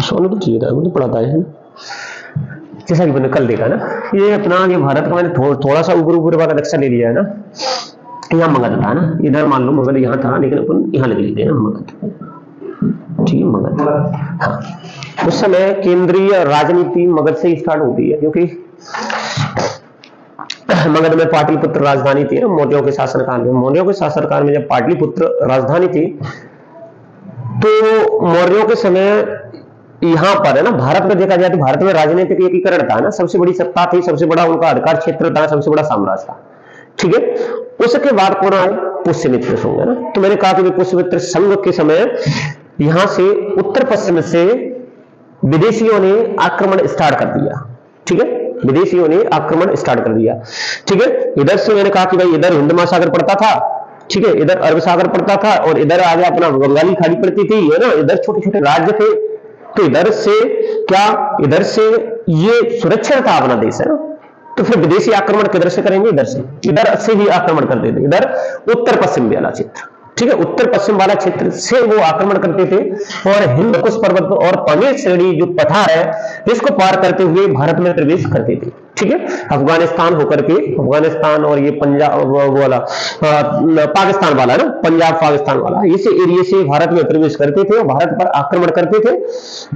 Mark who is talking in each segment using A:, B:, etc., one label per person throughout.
A: सोनू तो चाहिए था, मुझे पढ़ाता है ना, जैसा कि मैंने कल देखा ना। ये अपना ये भारत का मैंने थोड़ा सा ऊपर ऊपर वाला नक्शा ले लिया है ना। यहाँ मगध था ना, इधर मान लो मगध यहाँ था, लेकिन अपन यहाँ लिख लेते हैं ना मगध, ठीक है मगध। हाँ, उस समय केंद्रीय राजनीति मगध से स्टार्ट होती है, क्योंकि मगध में पाटलिपुत्र राजधानी थी ना मौर्यों के शासनकाल में। मौर्यों के शासनकाल में जब पाटलिपुत्र राजधानी थी, तो मौर्यों के समय यहां पर है ना, भारत में देखा जाए तो भारत में राजनीतिक एकीकरण था ना, सबसे बड़ी सत्ता थी, सबसे बड़ा उनका अधिकार क्षेत्र था, सबसे बड़ा साम्राज्य था, ठीक है। उसके बाद कौन आए? पुष्यमित्र संघ है ना। तो मैंने कहा कि पुष्यमित्र संघ के समय यहां से उत्तर पश्चिम से विदेशियों ने आक्रमण स्टार्ट कर दिया, ठीक है, विदेशियों ने आक्रमण स्टार्ट कर दिया, ठीक है। इधर से मैंने कहा कि भाई इधर हिंद महासागर पड़ता था, ठीक है, इधर अरब सागर पड़ता था, और इधर आगे अपना बंगाली खाड़ी पड़ती थी, है ना, इधर छोटे छोटे राज्य थे। तो इधर से क्या, इधर से ये सुरक्षित था अपना देश, है ना। तो फिर विदेशी आक्रमण किधर से करेंगे? इधर से ही आक्रमण करते थे, इधर उत्तर पश्चिम वाला क्षेत्र, ठीक है, उत्तर पश्चिम वाला क्षेत्र से वो आक्रमण करते थे, और हिंद कुश पर्वत और पामीर श्रेणी जो पठार है, इसको पार करते हुए भारत में प्रवेश करते थे, ठीक है। अफगानिस्तान होकर के, अफगानिस्तान और ये पंजाब वाला पाकिस्तान वाला ना, पंजाब पाकिस्तान वाला, इस एरिया से भारत में प्रवेश करते थे और भारत पर आक्रमण करते थे,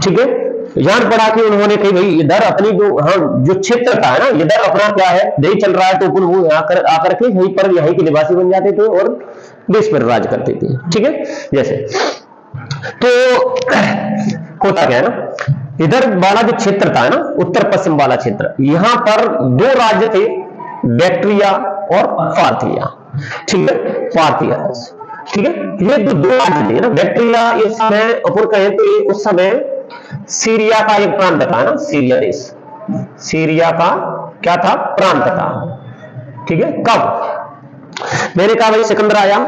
A: ठीक है। जान पड़ा कि उन्होंने कही भाई इधर अपनी जो क्षेत्र था ना, इधर अपना क्या है नहीं चल रहा है, तो फिर वो आकर के यहीं पर यहीं के निवासी बन जाते थे और देश पर राज करते थे, ठीक है। जैसे तो होता क्या है ना, इधर वाला जो क्षेत्र था ना, उत्तर पश्चिम वाला क्षेत्र, यहां पर दो राज्य थे, बैक्ट्रिया और पार्थिया, ठीक है, पार्थिया, ठीक है। ये दो राज्य थे ना, बैक्ट्रिया इस समय अपन कहें तो उस समय सीरिया का एक प्रांत था ना, सीरिया देश, सीरिया का क्या था? प्रांत था, ठीक है। कब? मैंने कहा भाई सिकंदर आया,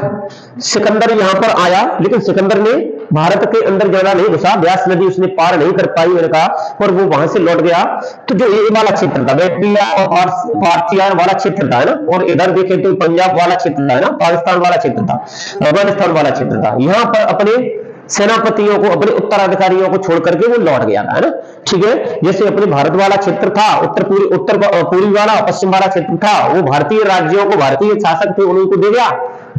A: सिकंदर यहां पर आया, लेकिन सिकंदर ने भारत के अंदर ज्यादा नहीं घुसा, ब्यास नदी उसने पार नहीं कर पाई, मैंने कहा, और वो वहां से लौट गया। तो जो ये वाला क्षेत्र था, बैक्ट्रिया और पार्थिया वाला क्षेत्र था ना, और इधर देखें तो पंजाब वाला क्षेत्र था ना, पाकिस्तान वाला क्षेत्र था, अफगानिस्तान वाला क्षेत्र था, यहां पर अपने सेनापतियों को, अपने उत्तराधिकारियों को छोड़ करके वो लौट गया था, है ना, ठीक है। जैसे अपने भारत वाला क्षेत्र था, उत्तर पूर्वी वाला, पश्चिम वाला क्षेत्र था, वो भारतीय राज्यों को, भारतीय शासक थे उनको दे दिया।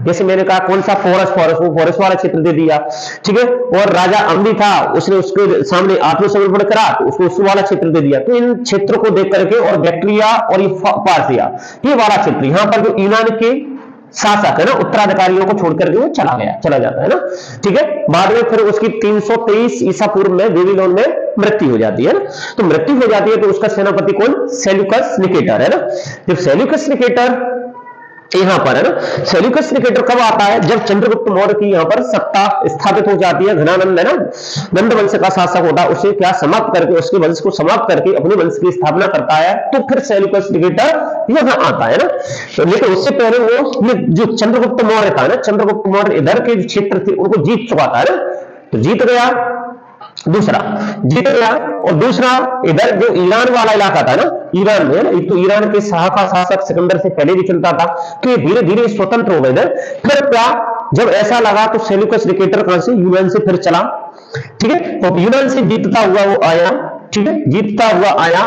A: जैसे मैंने कहा कौन सा फॉरेस्ट वो फॉरेस्ट वाला क्षेत्र दे दिया, ठीक है। और राजा अम्बी था, उसने उसके सामने आत्मसमर्पण करा, तो उसको उस वाला क्षेत्र दे दिया। तो इन क्षेत्रों को देख करके, और बैक्ट्रिया और ये पार्थिया, ये वाला क्षेत्र, यहाँ पर जो ईरान के शासक है ना, उत्तराधिकारियों को छोड़ करके वो चला जाता है ना, ठीक है। बाद में फिर उसकी 323 ईसा पूर्व में बेबीलोन में मृत्यु हो जाती है ना। तो मृत्यु हो जाती है तो उसका सेनापति कौन? सेल्यूकस निकेटर, है ना। जब सेल्यूकस निकेटर यहां पर है ना, सेल्यूकस निकेटर कब आता है? जब चंद्रगुप्त मौर्य की यहां पर सत्ता स्थापित हो जाती है। घनानंद है ना, नंद वंश का शासक होता है, उसे क्या समाप्त करके, उसके वंश को समाप्त करके अपने वंश की स्थापना करता है, तो फिर सेल्यूकस निकेटर यहां आता है ना। तो लेकिन उससे पहले वो जो चंद्रगुप्त मौर्य था ना, चंद्रगुप्त मौर्य इधर के क्षेत्र थे उनको जीत चुका था ना, तो जीत गया, दूसरा जीत गया, और दूसरा इधर जो ईरान वाला इलाका था ना, ईरान में, एक तो ईरान के शाह का शासक सिकंदर से पहले भी चलता था, तो ये धीरे धीरे स्वतंत्र हो गए थे। फिर क्या, जब ऐसा लगा तो सेल्यूकस निकेटर कहां से? यूनान से फिर चला, ठीक है। तो यूनान से जीतता हुआ वो आया, ठीक है, जीतता हुआ आया,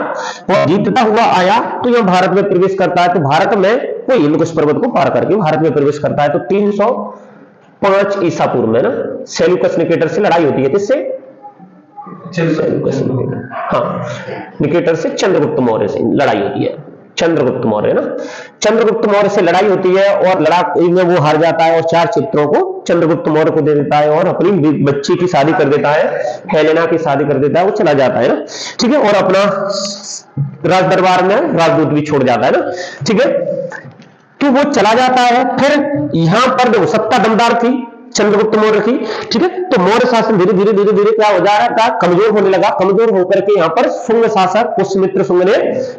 A: और जीतता हुआ आया तो यह भारत में प्रवेश करता है। तो भारत में वो हिंद कुश पर्वत को पार करके भारत में प्रवेश करता है। तो 305 ईसा पूर्व में ना सेल्यूकस निकेटर से लड़ाई होती है। किससे? हाँ, निकेटर से चंद्रगुप्त मौर्य से लड़ाई होती है। चंद्रगुप्त मौर्य ना, चंद्रगुप्त मौर्य से लड़ाई होती है, और लड़ाई में वो हार जाता है, और 4 चित्रों को चंद्रगुप्त मौर्य को दे देता है, और अपनी बच्ची की शादी कर देता है, हेलेना की शादी कर देता है, वो चला जाता है ना, ठीक है। और अपना राज दरबार में राजदूत भी छोड़ जाता है ना, ठीक है। तो वो चला जाता है। फिर यहां पर जो सत्ता दमदार थी चंद्रगुप्त मौर्य की, ठीक है। तो मौर्य शासन धीरे धीरे धीरे धीरे क्या हो जा रहा था? कमजोर होने लगा। कमजोर होकर के यहाँ पर शुंग शासक पुष्यमित्र शुंग ने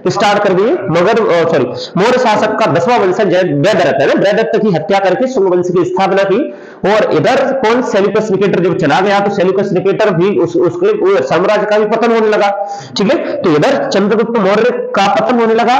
A: स्टार्ट कर दिए मौर्य शासक का 10वां वंशज वैदरथ है ना, वैदरथ की हत्या करके शुंग वंश की स्थापना की। और इधर कौन? सेल्यूकस निकेटर जब चला गया तो सेल्यूकस निकेटर भी उसके साम्राज्य का भी पतन होने लगा, ठीक है। तो इधर चंद्रगुप्त मौर्य का पतन होने लगा,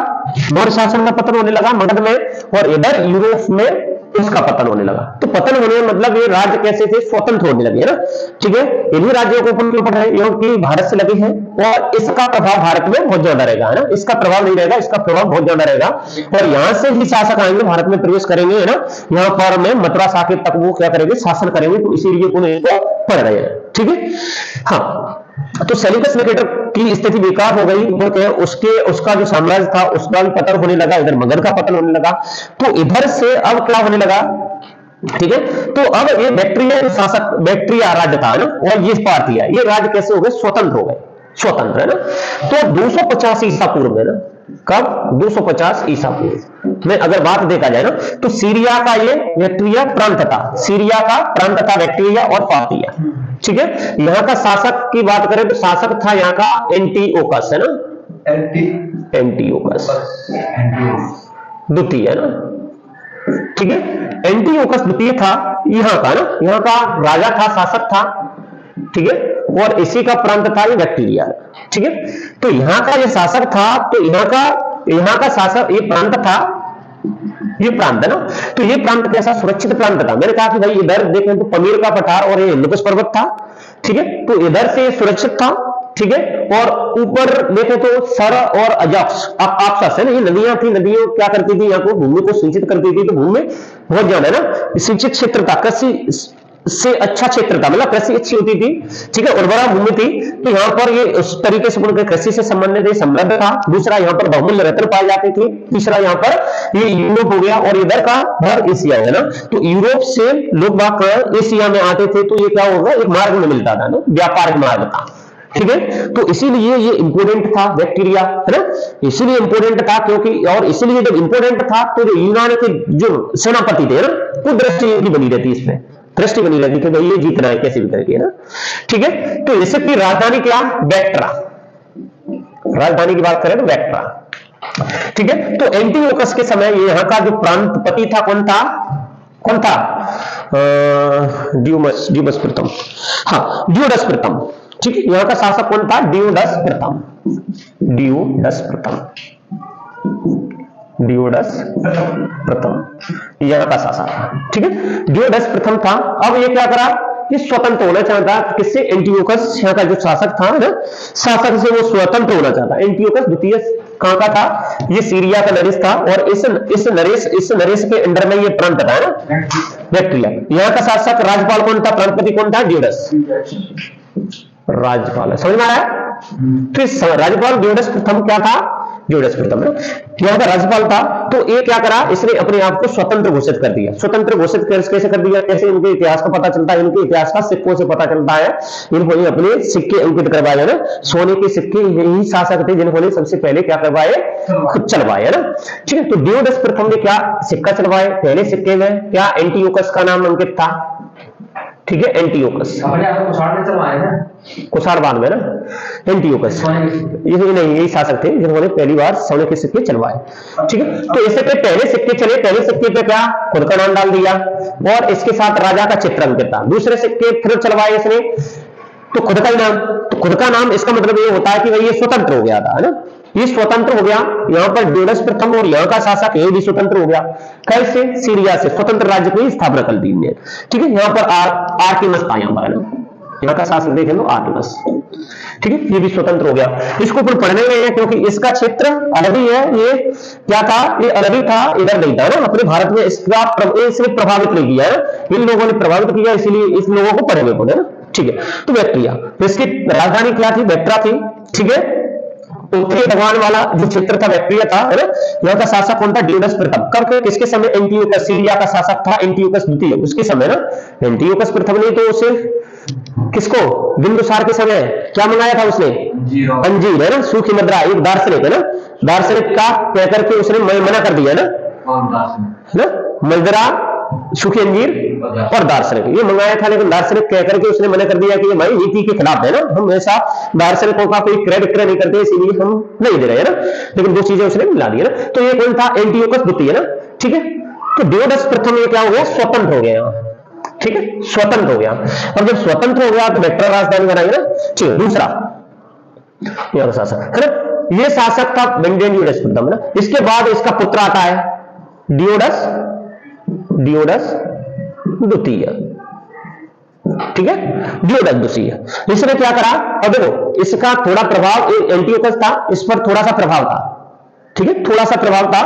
A: मौर्य शासन का पतन होने लगा मगध में, और इधर यूरोप में उसका पतन होने लगा। तो पतन होने मतलब ये राज्य कैसे थे, स्वतंत्र होने लगे, है ना। ठीक है, इन्हीं राज्यों को अपन क्यों पढ़ रहे हैं, क्योंकि भारत से लगे हैं और इसका प्रभाव भारत में बहुत ज्यादा रहेगा, है ना। इसका प्रभाव नहीं रहेगा, इसका प्रभाव बहुत ज्यादा रहेगा और यहां से ही शासक आएंगे, भारत में प्रवेश करेंगे, है ना। यहाँ पर में मथुरा साकेत तक वो क्या करेंगे, शासन करेंगे। तो इसीलिए उन्हें पढ़ रहे हैं, ठीक है। हाँ, तो सेल्यूकस निकेटर की स्थिति बेकार हो गई, क्योंकि उसका जो साम्राज्य था उसका भी पतन होने लगा, इधर मगध का पतन होने लगा। तो इधर से अब क्या होने लगा, ठीक है। तो अब ये बैक्ट्रिया शासक, बैक्ट्रिया राज्य था ना, और ये पार्थिया, ये राज्य कैसे हो गए, स्वतंत्र हो गए, स्वतंत्र, है ना। तो 250 ईसा पूर्व में ना, कब, 250 ईसा पूर्व में अगर बात देखा जाए ना, तो सीरिया का ये बैक्ट्रिया प्रांत था, सीरिया का प्रांत था बैक्ट्रिया और पार्थिया, ठीक है। यहाँ का शासक की बात करें तो शासक था यहाँ का एंटीओकस, है ना, एंटीओकस द्वितीय, है ना, ठीक है। एंटीओकस द्वितीय था यहाँ का ना, यहाँ का राजा था, शासक था, ठीक है। और इसी का प्रांत था ये बैक्ट्रिया, ठीक है। तो यहाँ का ये शासक था, तो यहाँ का शासक, ये प्रांत था, ये प्रांत है ना। तो ये प्रांत कैसा, सुरक्षित प्रांत था। मैंने कहा कि भाई इधर देखें तो पमीर का पठार और ये हिंदुकुश पर्वत था, ठीक है। तो इधर से सुरक्षित था, ठीक है। और ऊपर देखें तो सर और अजक्स, आपस है ना, ये नदियां थी, नदियों क्या करती थी, यहाँ को भूमि को सिंचित करती थी। तो भूमि बहुत ज्यादा है ना, सिंचित क्षेत्र था, कृषि से अच्छा क्षेत्र था, मतलब कृषि अच्छी होती थी, ठीक है, उर्वरा भूमि थी। तो यहाँ पर ये उस तरीके से उनके कृषि से संबंधित समृद्ध था। दूसरा, यहाँ पर बहुमूल्य रत्न पाए जाते थे। तीसरा, यहाँ पर ये यूरोप हो गया और इधर का भर एशिया, है ना। तो यूरोप से लोग बाग एशिया में आते थे, तो ये क्या होगा, एक मार्ग में मिलता था ना, व्यापारिक मार्ग था, ठीक है। तो इसीलिए ये इंपोर्टेंट था बैक्टीरिया, है ना, इसीलिए इंपोर्टेंट था क्योंकि, और इसीलिए जब इंपोर्टेंट था तो जो यूनान के जो सेनापति थे ना, वो दृष्टि बनी रहती, इसमें दृष्टि बनी रहती कि भाई ये जीतना है कैसे भी करके, है ना, ठीक है। तो इसकी राजधानी क्या, बैक्ट्रा, राजधानी की बात करें तो बैक्ट्रा, ठीक है। तो एंटीओकस के समय ये यहाँ का जो प्रांतपति था, कौन था, ड्यूमस प्रथम, हाँ, ड्यूडस प्रथम, ठीक है। यहाँ का शासक कौन था, ड्यूडस प्रथम, ड्यूडस प्रथम यहाँ का शासक, ठीक है। ड्यूडस प्रथम था। अब ये क्या करा, ये स्वतंत्र होना चाहता, किससे, एंटीओकस यहाँ का जो शासक था ना, शासक से वो स्वतंत्र होना चाहता। एंटीओकस द्वितीय कहाँ का था, ये सीरिया का नरेश था और इस नरेश के अंडर में ये प्रांत था ना, बैक्ट्रिया। यहाँ का शासक राज्यपाल कौन था, प्रांतपति कौन था, ड्यूडस, राज्यपाल, समझ में आया। तो इस राज्यपाल ड्यूडस प्रथम क्या था, ड्यूडस प्रथम है, यहाँ का राज्यपाल था। तो ये क्या करा, इसने अपने आप को स्वतंत्र घोषित कर दिया। स्वतंत्र घोषित कैसे कर दिया, कैसे, इनके इतिहास का पता चलता है, इनके इतिहास का सिक्कों से पता चलता है। इन्होंने अपने सिक्के अंकित करवाए ना, सोने के सिक्के, यही शासक थे जिन्होंने सबसे पहले क्या करवाए, खुद चलवाए, है ना, ठीक है। तो ड्यूडस प्रथम ने क्या सिक्का चलवाए, पहले सिक्के में क्या एंटीओकस का नाम अंकित था, ठीक है, एंटीओकस, कुषाण बाद में ना, एंटीओकस, ये नहीं, यही शासक थे जिन्होंने पहली बार सोने के सिक्के चलवाए, ठीक है। तो इससे पहले सिक्के चले, पहले सिक्के पे क्या, खुद का नाम डाल दिया और इसके साथ राजा का चित्र अंकित था। दूसरे सिक्के फिर चलवाए इसने, तो खुद का ही नाम, तो खुद का नाम, इसका मतलब ये होता है कि भाई ये स्वतंत्र हो गया था, है ना, ये स्वतंत्र हो गया। यहाँ पर ड्यूडस प्रथम और यहाँ का शासक ये भी स्वतंत्र हो गया, कैसे, सीरिया से स्वतंत्र राज्य की स्थापना कर दी, ठीक है। यहाँ पर आर्टिमस था, यहाँ पर, है ना, यहाँ का शासक देखें तो आर्टिमस, ठीक है, ये भी स्वतंत्र हो गया। इसको फिर पढ़ने में है क्योंकि इसका क्षेत्र अरबी है, ये क्या था, ये अरबी था, इधर नहीं था ना, अपने भारत में इसका सिर्फ प्रभावित नहीं किया है, इन लोगों ने प्रभावित किया, इसलिए इस लोगों को पढ़ने पड़े ना, ठीक है। तो बैक्ट्रिया, तो इसकी राजधानी क्या थी, बैक्ट्रा थी, ठीक है। उत्तरी भगवान वाला जो क्षेत्र था बैक्ट्रिया था, है ना। यहाँ का शासक कौन था, ड्यूडस प्रथम। कब, किसके समय, एंटीओकस, सीरिया का शासक था एंटीओकस द्वितीय, उसके समय ना। एंटीओकस प्रथम ने तो उसे किसको, बिंदुसार के समय क्या मंगाया था उसने, अंजीर, है ना, सूखी मदरा, एक दार्शनिक, है ना, दार्शनिक का कहकर के उसने मना कर दिया ना, मदरा, सूखी अंजीर और दार्शनिक ये मंगाया था, लेकिन दार्शनिक कहकर के उसने मना कर दिया कि ये भाई नीति के खिलाफ है ना, हम ऐसा दार्शनिकों का कोई क्रय विक्रय नहीं करते, इसीलिए हम नहीं दे रहे हैं ना, लेकिन दो चीजें उसने मिला दी है ना। तो ये कौन था, एंटीओकस द्वितीय, है ना, ठीक है। तो ड्यूडस प्रथम ये क्या हो गया, स्वतंत्र हो गया, ठीक है, स्वतंत्र हो गया। और जब स्वतंत्र हो गया तो बैक्ट्रा राजधानी बनाएंगे ना, ठीक है। दूसरा यहाँ शासक, है ना, ये शासक था ड्यूडस प्रथम, है ना। इसके बाद इसका पुत्र आता है ड्यूडस डियोडस द्वितीय, ठीक है, डियोडस द्वितीय। इसने क्या करा, अब देखो इसका थोड़ा प्रभाव, एंटियोकस था, इस पर थोड़ा सा प्रभाव था, ठीक है, थोड़ा सा प्रभाव था,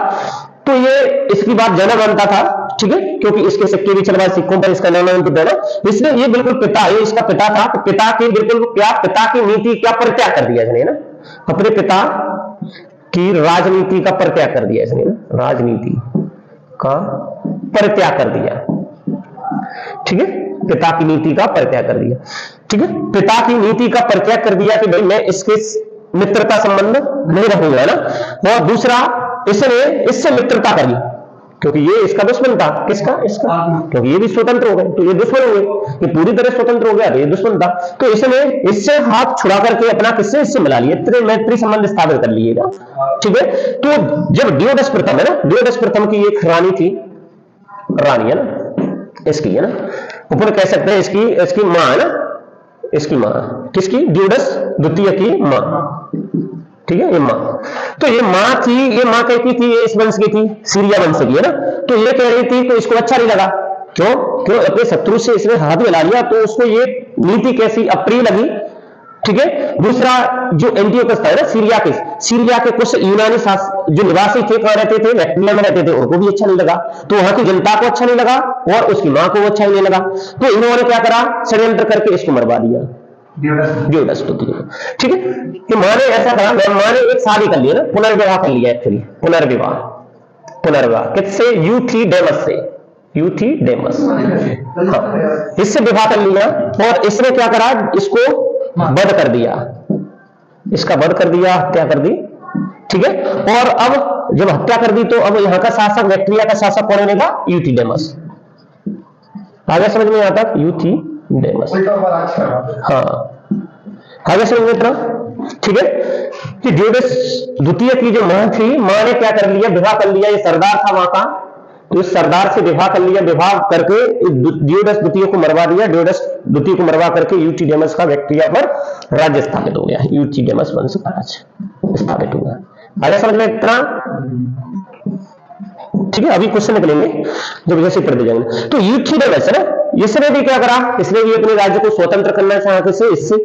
A: तो ये इसकी बात ज्यादा मानता था, ठीक है, क्योंकि इसके सिक्के भी चलवाए, सिक्कों पर इसका नाम देना, इसलिए ये बिल्कुल पिता है, इसका पिता था, तो पिता की बिल्कुल क्या, पिता की नीति क्या परित्याग कर दिया इसने ना, अपने पिता की राजनीति का परित्याग कर दिया इसने ना, राजनीति का परित्याग कर दिया, ठीक है, पिता की नीति का परित्याग कर दिया, ठीक है, पिता की नीति का परित्याग कर दिया कि भाई मैं इसके मित्रता संबंध नहीं रखूंगा ना, और दूसरा इसने इससे मित्रता करी, क्योंकि ये इसका दुश्मन था, किसका, इसका, क्योंकि ये भी स्वतंत्र हो गए तो ये दुश्मन हो गए, ये पूरी तरह स्वतंत्र हो गया तो ये दुश्मन था, तो इसने इससे हाथ छुड़ा करके अपना किससे, इससे मिला लिए, मैत्री संबंध स्थापित कर लिएगा, ठीक है। तो जब डियोडस प्रथम है ना, डियोडस प्रथम की एक रानी थी, रानी है ना, इसकी है ना, ऊपर कह सकते हैं इसकी मां है ना, इसकी मां, किसकी, डियोडस द्वितीय की मां, ठीक है, ये मां, तो ये मां थी, ये मां कहती थी ये इस वंश की थी, सीरिया वंश की है ना, तो ये कह रही थी, तो इसको अच्छा नहीं लगा, क्यों, अपने शत्रु से इसने हाथ मिला लिया, तो उसको ये नीति कैसी अप्रिय लगी, ठीक है। दूसरा जो एंटियोकस था ना, सीरिया के कुछ यूनानी जो निवासी थे, कहां रहते थे, बैक्टीरिया में रहते थे, उनको भी अच्छा नहीं लगा, तो वहां की जनता को अच्छा नहीं लगा और उसकी मां को अच्छा नहीं लगा, तो इन्होंने क्या करा, षड्यंत्र करके इसको मरवा दिया, डियोडस द्वितीय, ठीक है। कि मां ने ऐसा कहा, मां ने एक शादी कर लिया ना, पुनर्विवाह कर लिया, एक्चुअली पुनर्विवाह किससे, यूथिडेमस से, यूथिडेमस, हाँ, इससे विवाह कर लिया, और इसने क्या करा, इसको वध कर दिया, इसका वध कर दिया, हत्या कर दी, ठीक है। और अब जब हत्या कर दी, तो अब यहां का शासक, बैक्टीरिया का शासक कौन बनेगा, यूथिडेमस, आगे समझ में आता, यूथिडेमस, हाँ, आगे समझ में इतना, ठीक है। कि डियोडस द्वितीय की जो मां थी, मां ने क्या कर लिया, विवाह कर लिया, ये सरदार था वहां का, तो इस सरदार से विवाह कर लिया, विवाह करके डियोडस द्वितीय को मरवा दिया, डियोडस द्वितीय को मरवा करके यूथिडेमस का बैक्टीरिया पर राज्य स्थापित हो गया, यूथिडेमस वंश का राज्य स्थापित हुआ। आगे समझ में इतना, ठीक है। अभी क्वेश्चन निकलेंगे जब जैसे पढ़ते जाएंगे। तो यूथिडेमस है ना, इसने भी क्या करा, इसने भी अपने राज्य को स्वतंत्र करना चाहा, किससे, इससे,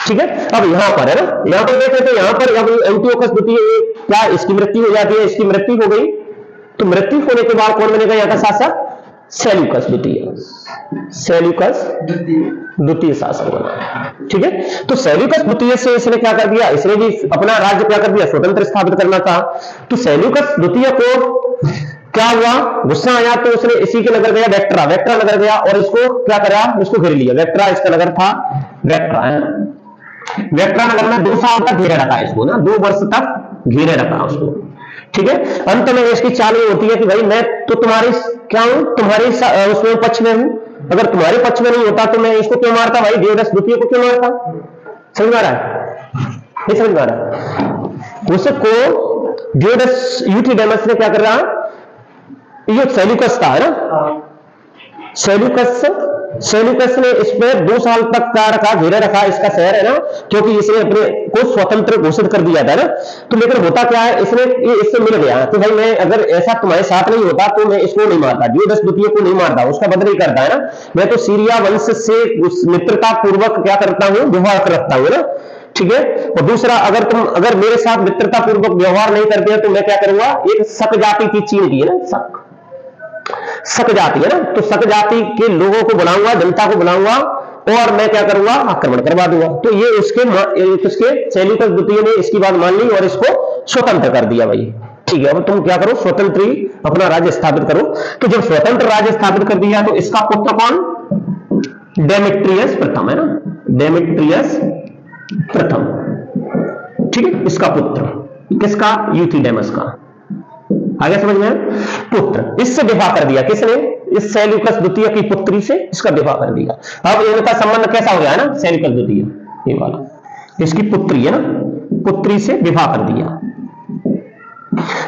A: ठीक है। अब यहां पर है ना, यहां पर देख लेते, यहां पर अब एंटियोकस द्वितीय क्या, इसकी मृत्यु हो जाती है, इसकी मृत्यु हो गई, तो मृत्यु होने के बाद कौन बनेगा यहाँ का शासक, सेल्यूकस द्वितीय, सेल्यूकस द्वितीय शासक बना, ठीक है। तो सेल्यूकस द्वितीय से इसने क्या कर दिया, इसने भी अपना राज्य क्या कर दिया, स्वतंत्र स्थापित करना था। तो सेल्यूकस द्वितीय को क्या हुआ, गुस्सा आया, तो उसने इसी के नगर गया, वेक्ट्रा नगर गया, और इसको क्या करा, इसको घेर लिया, वेक्ट्रा इसका नगर था, वेक्ट्रा नगर में 2 साल तक घेरे रखा इसको ना, 2 वर्ष तक घेरे रखा उसको, ठीक है। अंत में इसकी चाल ये होती है कि भाई मैं तो तुम्हारी क्या हूं, तुम्हारी उसमें पक्ष में हूं, अगर तुम्हारे पक्ष में नहीं होता तो मैं इसको क्यों मारता, भाई डियोडस द्वितीय को क्यों मारता, समझ में आ रहा है, नहीं समझ में आ रहा, उसको डियोडस यूथिडेमस ने क्या कर रहा, ये सेल्यूकस था है ना, सेल्यूकस ने इस पे 2 साल तक क्या रखा, घेरे रखा इसका शहर है ना, क्योंकि इसने अपने को स्वतंत्र घोषित कर दिया था ना। तो लेकिन होता क्या है, इससे मिल गया कि भाई मैं अगर ऐसा तुम्हारे साथ नहीं होता तो मैं इसको नहीं मारता, डियोडस द्वितीय को नहीं मारता, उसका बदला नहीं करता है ना, मैं तो सीरिया वंश से मित्रता पूर्वक क्या करता हूं, व्यवहार रखता हूं ना, ठीक है। और दूसरा, अगर मेरे साथ मित्रता पूर्वक व्यवहार नहीं करते हैं तो मैं क्या करूंगा, एक शक जाति की चीन की है ना, शक जाति है ना, तो शक जाति के लोगों को बुलाऊंगा, जनता को बुलाऊंगा, और मैं क्या करूंगा, आक्रमण करवा दूंगा। तो ये उसके सेल्यूकस द्वितीय ने इसकी बात मान ली और इसको स्वतंत्र कर दिया, भाई ठीक है, अब तुम क्या करो, स्वतंत्र ही अपना राज्य स्थापित करो। तो जब स्वतंत्र राज्य स्थापित कर दिया तो इसका पुत्र कौन, डेमेट्रियस प्रथम है ना, डेमेट्रियस प्रथम, ठीक है, इसका पुत्र, किसका, यूथिडेमस का, आगे समझ में, पुत्र, इससे विवाह कर दिया, किसने, इस सेल्यूकस द्वितीय की पुत्री से इसका विवाह कर दिया। अब इनका संबंध कैसा हो गया है ना, सेल्यूकस द्वितीय ये वाला, इसकी पुत्री है ना, पुत्री से विवाह कर दिया।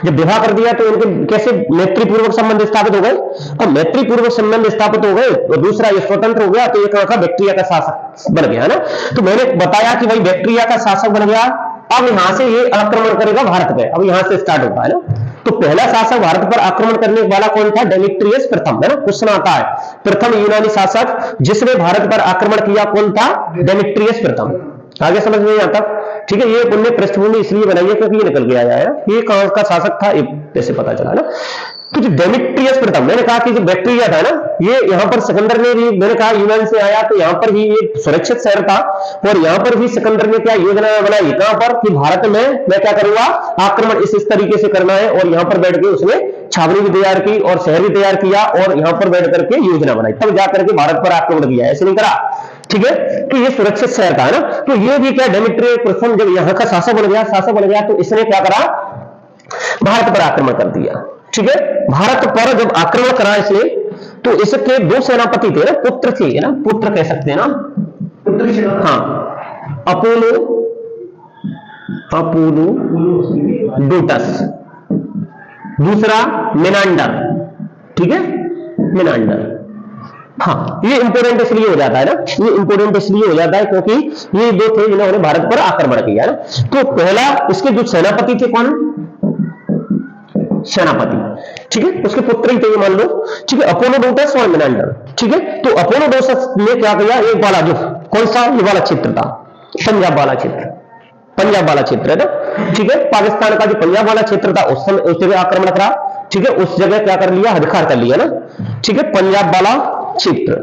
A: जब विवाह कर दिया तो इनके कैसे मैत्रीपूर्वक संबंध स्थापित हो गए, और मैत्रीपूर्वक संबंध स्थापित हो गए और दूसरा ये स्वतंत्र हो गया, तो एक का बैक्टीरिया का शासक बन गया है ना। तो मैंने बताया कि भाई बैक्टीरिया का शासक बन गया, अब यहां से ये आक्रमण करेगा भारत पे, अब यहां से स्टार्ट होता है ना। तो तो पहला शासक भारत पर आक्रमण करने वाला कौन था? डेमेट्रियस प्रथम, है ना। क्वेश्चन आता है, प्रथम यूनानी शासक जिसने भारत पर आक्रमण किया कौन था? डेमेट्रियस प्रथम। आगे समझ में आता, ठीक है। ये उन्हें पृष्ठभूमि इसलिए बनाई है क्योंकि ये निकल के आया है, ये कहां का शासक था ऐसे पता चला ना। तो जो डेमेट्रियस प्रथम, मैंने कहा कि जो बैक्टीरिया था ना, ये यहां पर सिकंदर ने भी, मैंने कहा यूनान से आया, तो यहां पर भी ये सुरक्षित शहर था, और यहां पर भी सिकंदर ने क्या योजना बनाई, कहां पर, कि भारत में मैं क्या करूंगा, आक्रमण इस तरीके से करना है, और यहां पर बैठ के उसने छावनी भी तैयार की और शहर भी तैयार किया, और यहां पर बैठ करके योजना बनाई, तब जाकर के भारत पर आक्रमण किया, ऐसे नहीं करा, ठीक है। तो ये सुरक्षित शहर था ना। तो ये भी क्या, डेमेट्रियस प्रथम जब यहां का शासक बन गया तो इसने क्या करा, भारत पर आक्रमण कर दिया, ठीक है। भारत पर जब आक्रमण करा इसने, तो इसके दो सेनापति थे ना, पुत्र थे ना, पुत्र कह सकते हैं ना, हाँ, अपोलोडोटस, दूसरा मेनांडर, ठीक है, मेनांडर। हाँ, ये इंपोर्टेंट इसलिए हो जाता है ना, ये इंपोर्टेंट इसलिए हो जाता है क्योंकि ये दो थे जिन्होंने भारत पर आक्रमण किया ना। तो पहला इसके जो सेनापति थे, कौन? सेनापति, ठीक है, उसके पुत्र ही थे, मान लो, ठीक है, अपोलोडोटस और मेनांडर, ठीक है। तो अपोलोडोटस ने क्या किया, एक वाला जो कौन सा ये वाला क्षेत्र था, पंजाब वाला क्षेत्र, पंजाब वाला क्षेत्र है ना, ठीक है, पाकिस्तान का जो पंजाब वाला क्षेत्र था उस समय उस जगह आक्रमण करा, ठीक है, उस जगह क्या कर लिया, अधिकार कर लिया ना, ठीक है, पंजाब वाला क्षेत्र,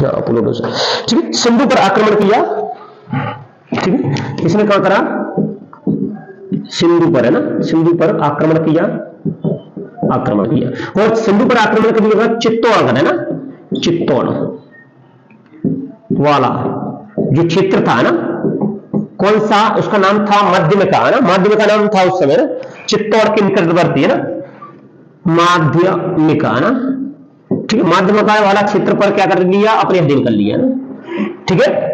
A: अपोलोडोटस, ठीक है, सिंधु पर आक्रमण किया, ठीक है, इसने क्या करा, सिंधु पर, है ना, सिंधु पर आक्रमण किया, और सिंधु पर आक्रमण करने के बाद चित्तौड़गढ़, है ना, चित्तौड़ वाला जो क्षेत्र था ना, कौन सा, उसका नाम था माध्यमिका, है ना, माध्यमिका नाम था उस समय ना, चित्तौड़ के निकटवर्ती, है ना, माध्यमिका, है ना, ठीक है, माध्यमिका वाला क्षेत्र पर क्या कर लिया, अपने अधीन कर लिया ना, ठीक है।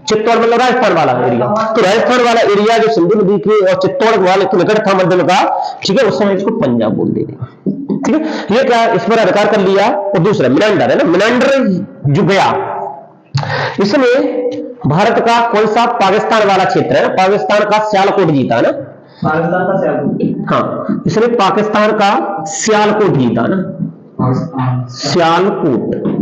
A: चित्तौड़ मतलब राजस्थान वाला एरिया, तो राजस्थान वाला एरिया जो सिंधु नदी के और चित्तौड़ वाले के निकट था मध्यमिका, ठीक है, उस समय इसको पंजाब बोल देंगे, ठीक है। ये क्या, इस पर अधिकार कर लिया। और दूसरा मेनांडर, है ना, मेनांडर जो गया, इसमें भारत का कौन सा, पाकिस्तान वाला क्षेत्र है ना, पाकिस्तान का सियालकोट जीता, है ना, पाकिस्तान का सियालकोट, हाँ, इसने पाकिस्तान का सियालकोट जीता ना, सियालकोट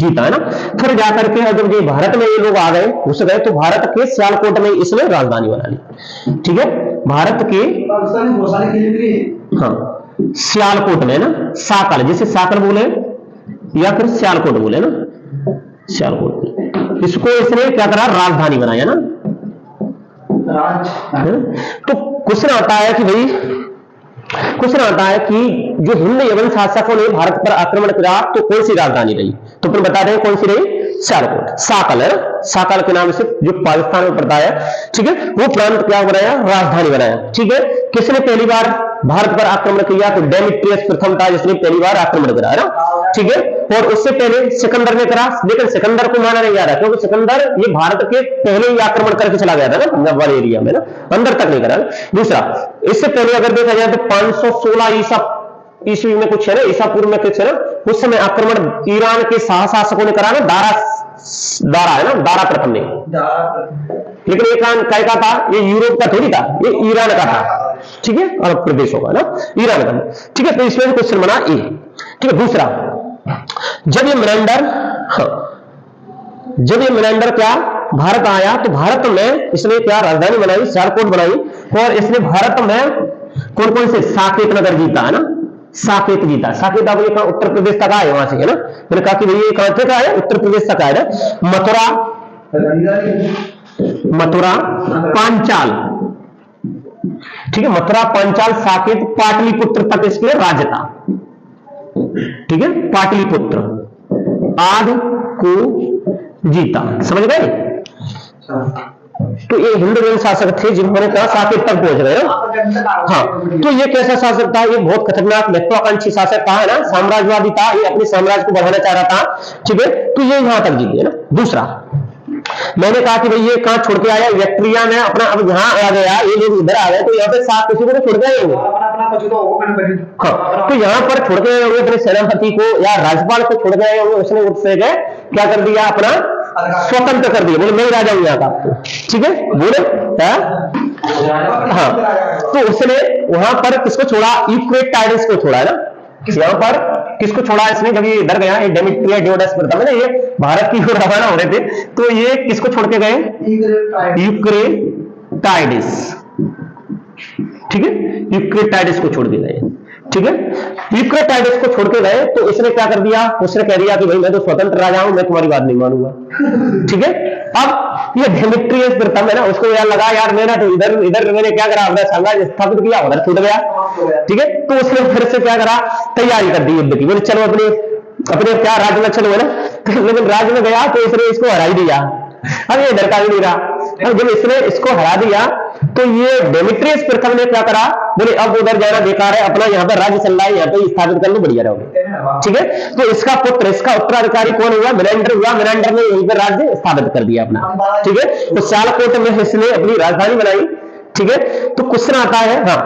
A: जीता, है ना। फिर जाकर के जब ये भारत में ये लोग आ गए, घुस गए, तो भारत के सियालकोट में इसने राजधानी बना ली, ठीक है, भारत के, हाँ, सियालकोट में ना, साकल, जैसे साकल बोले या फिर सियालकोट बोले ना, सियालकोट, इसको इसने क्या करा, राजधानी बनाया ना, तो क्वेश्चन आता है कि भाई, क्वेश्चन आता है कि जो हिंद यवन शासकों ने भारत पर आक्रमण किया तो कौन सी राजधानी रही, तो फिर बता दें कौन सी रही, सियालकोट, साकल, है ना, साकल के नाम से जो पाकिस्तान में पड़ता है, ठीक है, वो प्रांत क्या बनाया, राजधानी बनाया, ठीक है। किसने पहली बार भारत पर आक्रमण किया, तो डेमेट्रियस प्रथम था जिसने पहली बार आक्रमण करा, है ना, ठीक है। और उससे पहले सिकंदर ने करा, लेकिन सिकंदर को माना नहीं जा रहा क्योंकि सिकंदर ये भारत के पहले ही आक्रमण करके चला गया था ना, पंजाब वाले एरिया में ना, अंदर तक नहीं करा। दूसरा, इससे पहले अगर देखा जाए तो 516 ईस्वी में कुछ है ना, ईसा पूर्व में कुछ है ना, उस समय आक्रमण ईरान के शासकों ने करा ना, दारा है ना, दारा प्रथम ने, लेकिन ये काय का था, ये यूरोप का थोड़ी था, ये ईरान का था, ठीक है, अरब प्रदेशों का ना, ईरान का, ठीक है। तो इसमें क्वेश्चन बना ए, ठीक है। दूसरा, जब ये मेनांडर, हाँ, जब ये मेनांडर क्या भारत आया, तो भारत में इसने क्या राजधानी बनाई, सियालकोट बनाई, और इसने भारत में कौन कौन से, साकेत नगर जीता, है ना, साकेत जीता, साकेत आप ये उत्तर प्रदेश तक आए, वहां से, है ना, मैंने कहा कि भाई ये कहां तक आया, उत्तर प्रदेश तक आया ना। मथुरा पांचाल, ठीक है, मथुरा पांचाल साकेत पाटलिपुत्र तक इसके राज्य था, ठीक है, पाटलिपुत्र आदि को जीता, समझ गए। तो ये हिंदू शासक थे जिन्होंने कहा साकेत तक पहुंच गए ना, हाँ। तो ये कैसा शासक था, ये बहुत खतरनाक महत्वाकांक्षी शासक था, है ना, साम्राज्यवादी था, ये अपने साम्राज्य को बढ़ाना चाह रहा था, ठीक है। तो ये यहां तक जीते, है ना। दूसरा, मैंने कहा कि भाई ये कहां छोड़ के आया, बैक्टीरिया में अपना, अब यहां आ गया, ये लोग इधर आ गए, तो यहाँ पे सात किसी को तो छोड़ गए होंगे, हाँ, तो यहाँ पर छोड़ गए होंगे अपने सेनापति को या राज्यपाल को छोड़ गए होंगे, उसने उससे क्या कर दिया, अपना स्वतंत्र कर दिया, बोले मैं राजा हूं यहाँ का, ठीक है, बोले हाँ, तो उसने वहां पर किसको छोड़ा, यूक्रेटाइडस को छोड़ा है ना, यहाँ पर किसको छोड़ा इसने, जब ये इधर गया डेमेट्रियस प्रथम है, ये भारत की ओर रवाना हो रहे थे, तो ये किसको छोड़ के गए, यूक्रेटाइडस, ठीक है, यूक्रेटाइडस को छोड़ के गए, ठीक है, यूक्रेटाइडस को छोड़ के गए, तो इसने क्या कर दिया, उसने कह दिया कि भाई मैं तो स्वतंत्र राजा हूं, मैं तुम्हारी बात नहीं मानूंगा, ठीक है। अब ये डेमेट्रियस प्रथम है ना, उसको यार लगा यार मैंने तो इधर इधर मैंने क्या करा, अपना साम्राज्य स्थापित किया, उधर छूट गया, ठीक है, तो उसने फिर से क्या करा, तैयारी कर दी युद्ध की, बोले चलो अपने अपने क्या राज्य में चलो है ना, लेकिन राज्य में गया तो इसने इसको हरा ही दिया, अब ये इधर का भी नहीं रहा, अब जब इसने इसको हरा दिया तो ये डेमेट्रियस प्रथम ने क्या करा, बोले अब उधर जाना बेकार है, अपना यहाँ पर राज्य चल रहा है, यहाँ पे स्थापित कर लो, बढ़िया रहोगे, ठीक है। तो इसका पुत्र, इसका उत्तराधिकारी कौन हुआ, मेनेंडर हुआ, मेनेंडर ने यहीं पर राज्य स्थापित कर दिया अपना, ठीक है। तो सियालकोट में इसने अपनी राजधानी बनाई, ठीक है। तो क्वेश्चन आता है, हाँ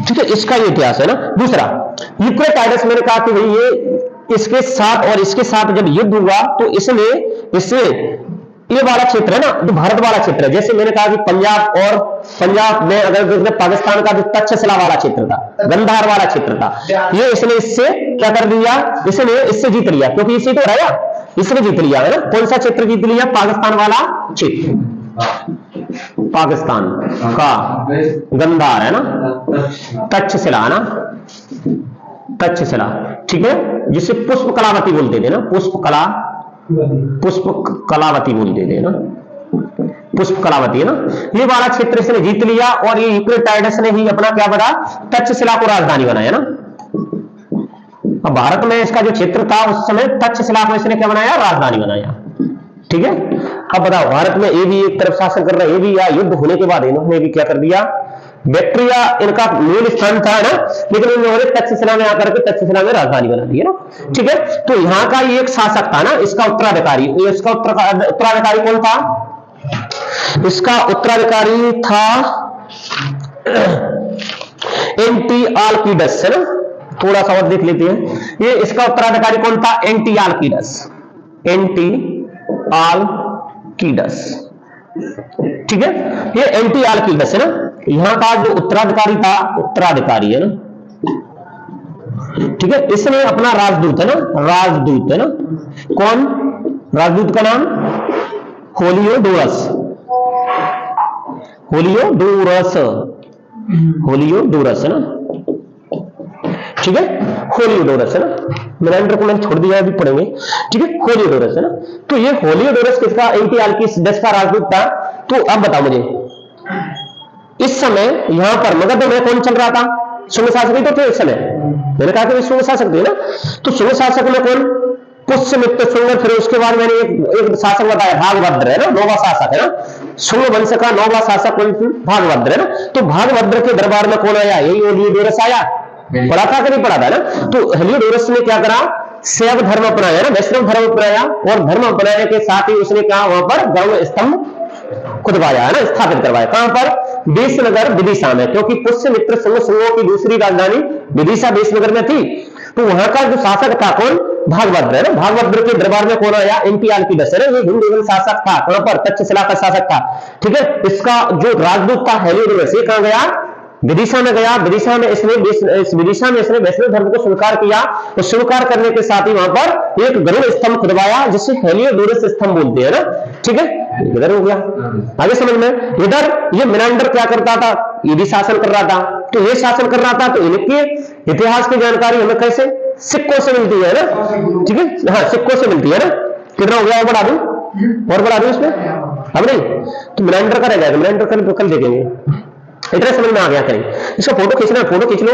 A: ठीक है, इसका ये इतिहास है ना। दूसरा यूक्रेटाइडस, मैंने कहा कि भाई ये इसके साथ और इसके साथ जब युद्ध हुआ तो इससे ये वाला क्षेत्र है ना, जो भारत वाला क्षेत्र है, जैसे मैंने कहा कि पंजाब में अगर देखते पाकिस्तान का जो तक्षशिला वाला क्षेत्र था, गंधार वाला क्षेत्र था, ये इसने इससे क्या कर दिया, इसने इससे जीत लिया, क्योंकि इसी तो रहा, इसने जीत लिया है ना। कौन सा क्षेत्र जीत लिया, पाकिस्तान वाला क्षेत्र, पाकिस्तान का गंधार है ना, तक्षशिला है ना, तक्षशिला, ठीक है, जिसे पुष्प कलावती बोलते थे ना, पुष्प कलावती बोलते थे ना, पुष्प कलावती है ना, ये वाला क्षेत्र इसने जीत लिया, और ये यूक्रेटाइडस ने ही अपना क्या बना, तक्षशिला को राजधानी बनाया ना। अब भारत में इसका जो क्षेत्र था उस समय तक्षशिला को इसने क्या बनाया, राजधानी बनाया, ठीक है। अब बताओ, भारत में ये भी एक तरफ शासन कर रहा है, ये भी, या युद्ध होने के बाद इन्होंने भी क्या कर दिया, बैक्ट्रिया इनका मूल स्थान था ना, लेकिन इन्होंने तक्षशिला में आकर के तक्षशिला में राजधानी बना दी है ना, ठीक है। तो यहाँ का ये एक शासक था ना, इसका उत्तराधिकारी, इसका उत्तराधिकारी कौन था, इसका उत्तराधिकारी था एंटिआलकीडस है ना, थोड़ा सा और देख लेते हैं, ये इसका उत्तराधिकारी कौन था, एंटिआलकीडस, एंटिआलकीडस, ठीक है, ये एंटिआलकीडस है ना, यहां का जो उत्तराधिकारी था, उत्तराधिकारी है ना, ठीक है, इसने अपना राजदूत है ना, राजदूत है ना, कौन, राजदूत का नाम होलियोडोरस, होलियोडोरस, होलियोडोरस है ना, ठीक है, होलियोडोरस है ना, मेनेंडर को मैंने छोड़ दिया, अभी पढ़ेंगे, ठीक है, होलियोडोरस है ना। तो ये होलियोडोरस किसका, एंटिआलकीडस का राजदूत था। तो अब बताओ मुझे, इस समय यहां पर मगध में कौन चल रहा था, शुंग शासक ही तो थे इस समय, मैंने कहा कि शुंग शासक थे ना, तो शुंग शासक में कौन, पुष्यमित्र शुंग, फिर उसके बाद मैंने एक शासक बताया भागभद्र है ना, नौवा शासक है ना, शुंग वंश का नौवा शासक कौन, भागभद्र है ना। तो भागभद्र के दरबार में कौन आया, यही होलियोडोरस आया, पढ़ा था कि नहीं पढ़ा था ना। तो होलियोडोरस ने क्या करा, शैव धर्म अपनाया ना, वैष्णव धर्म अपनाया, और धर्म अपनाने के साथ ही उसने क्या वहां पर धर्म स्तंभ खुदवाया है ना, स्थापित करवाया, कहां पर, विदेशनगर विदिशा में, क्योंकि पुष्यमित्र शुंगों की दूसरी राजधानी विदिशा विदेशनगर में थी। तो वहां का जो शासक था कौन, भागभद्र है ना, भागभद्र के दरबार में कौन आया, एंटिआलकीडस है ना, ये हिंदू शासक था, कहां पर, तक्षशिला का शासक था, ठीक है। इसका जो राजदूत था होलियोडोरस, ये कहां गया, विदिशा में गया, विदिशा में इसने वैष्णव धर्म को स्वीकार किया, और स्वीकार करने के साथ ही वहां पर एक गरुड़ स्तंभ खुदवाया, जिसे होलियोडोरस स्तंभ बोलते हैं ना, ठीक है। इधर हो गया, आगे समझ में, इधर ये मेनेंडर क्या करता था, ये भी शासन कर रहा था, तो ये शासन कर रहा था, तो इनके इतिहास की जानकारी हमें कैसे, सिक्कों से मिलती है ना, ठीक है, हाँ सिक्कों से मिलती है ना। कितना हो गया, और बढ़ा दूं इसमें, अब नहीं, तो मेनेंडर का रह जाएगा, मेनेंडर कल देखेंगे, इतना समझ में आ गया करें। इसका फोटो खींचना, फोटो खींच लो,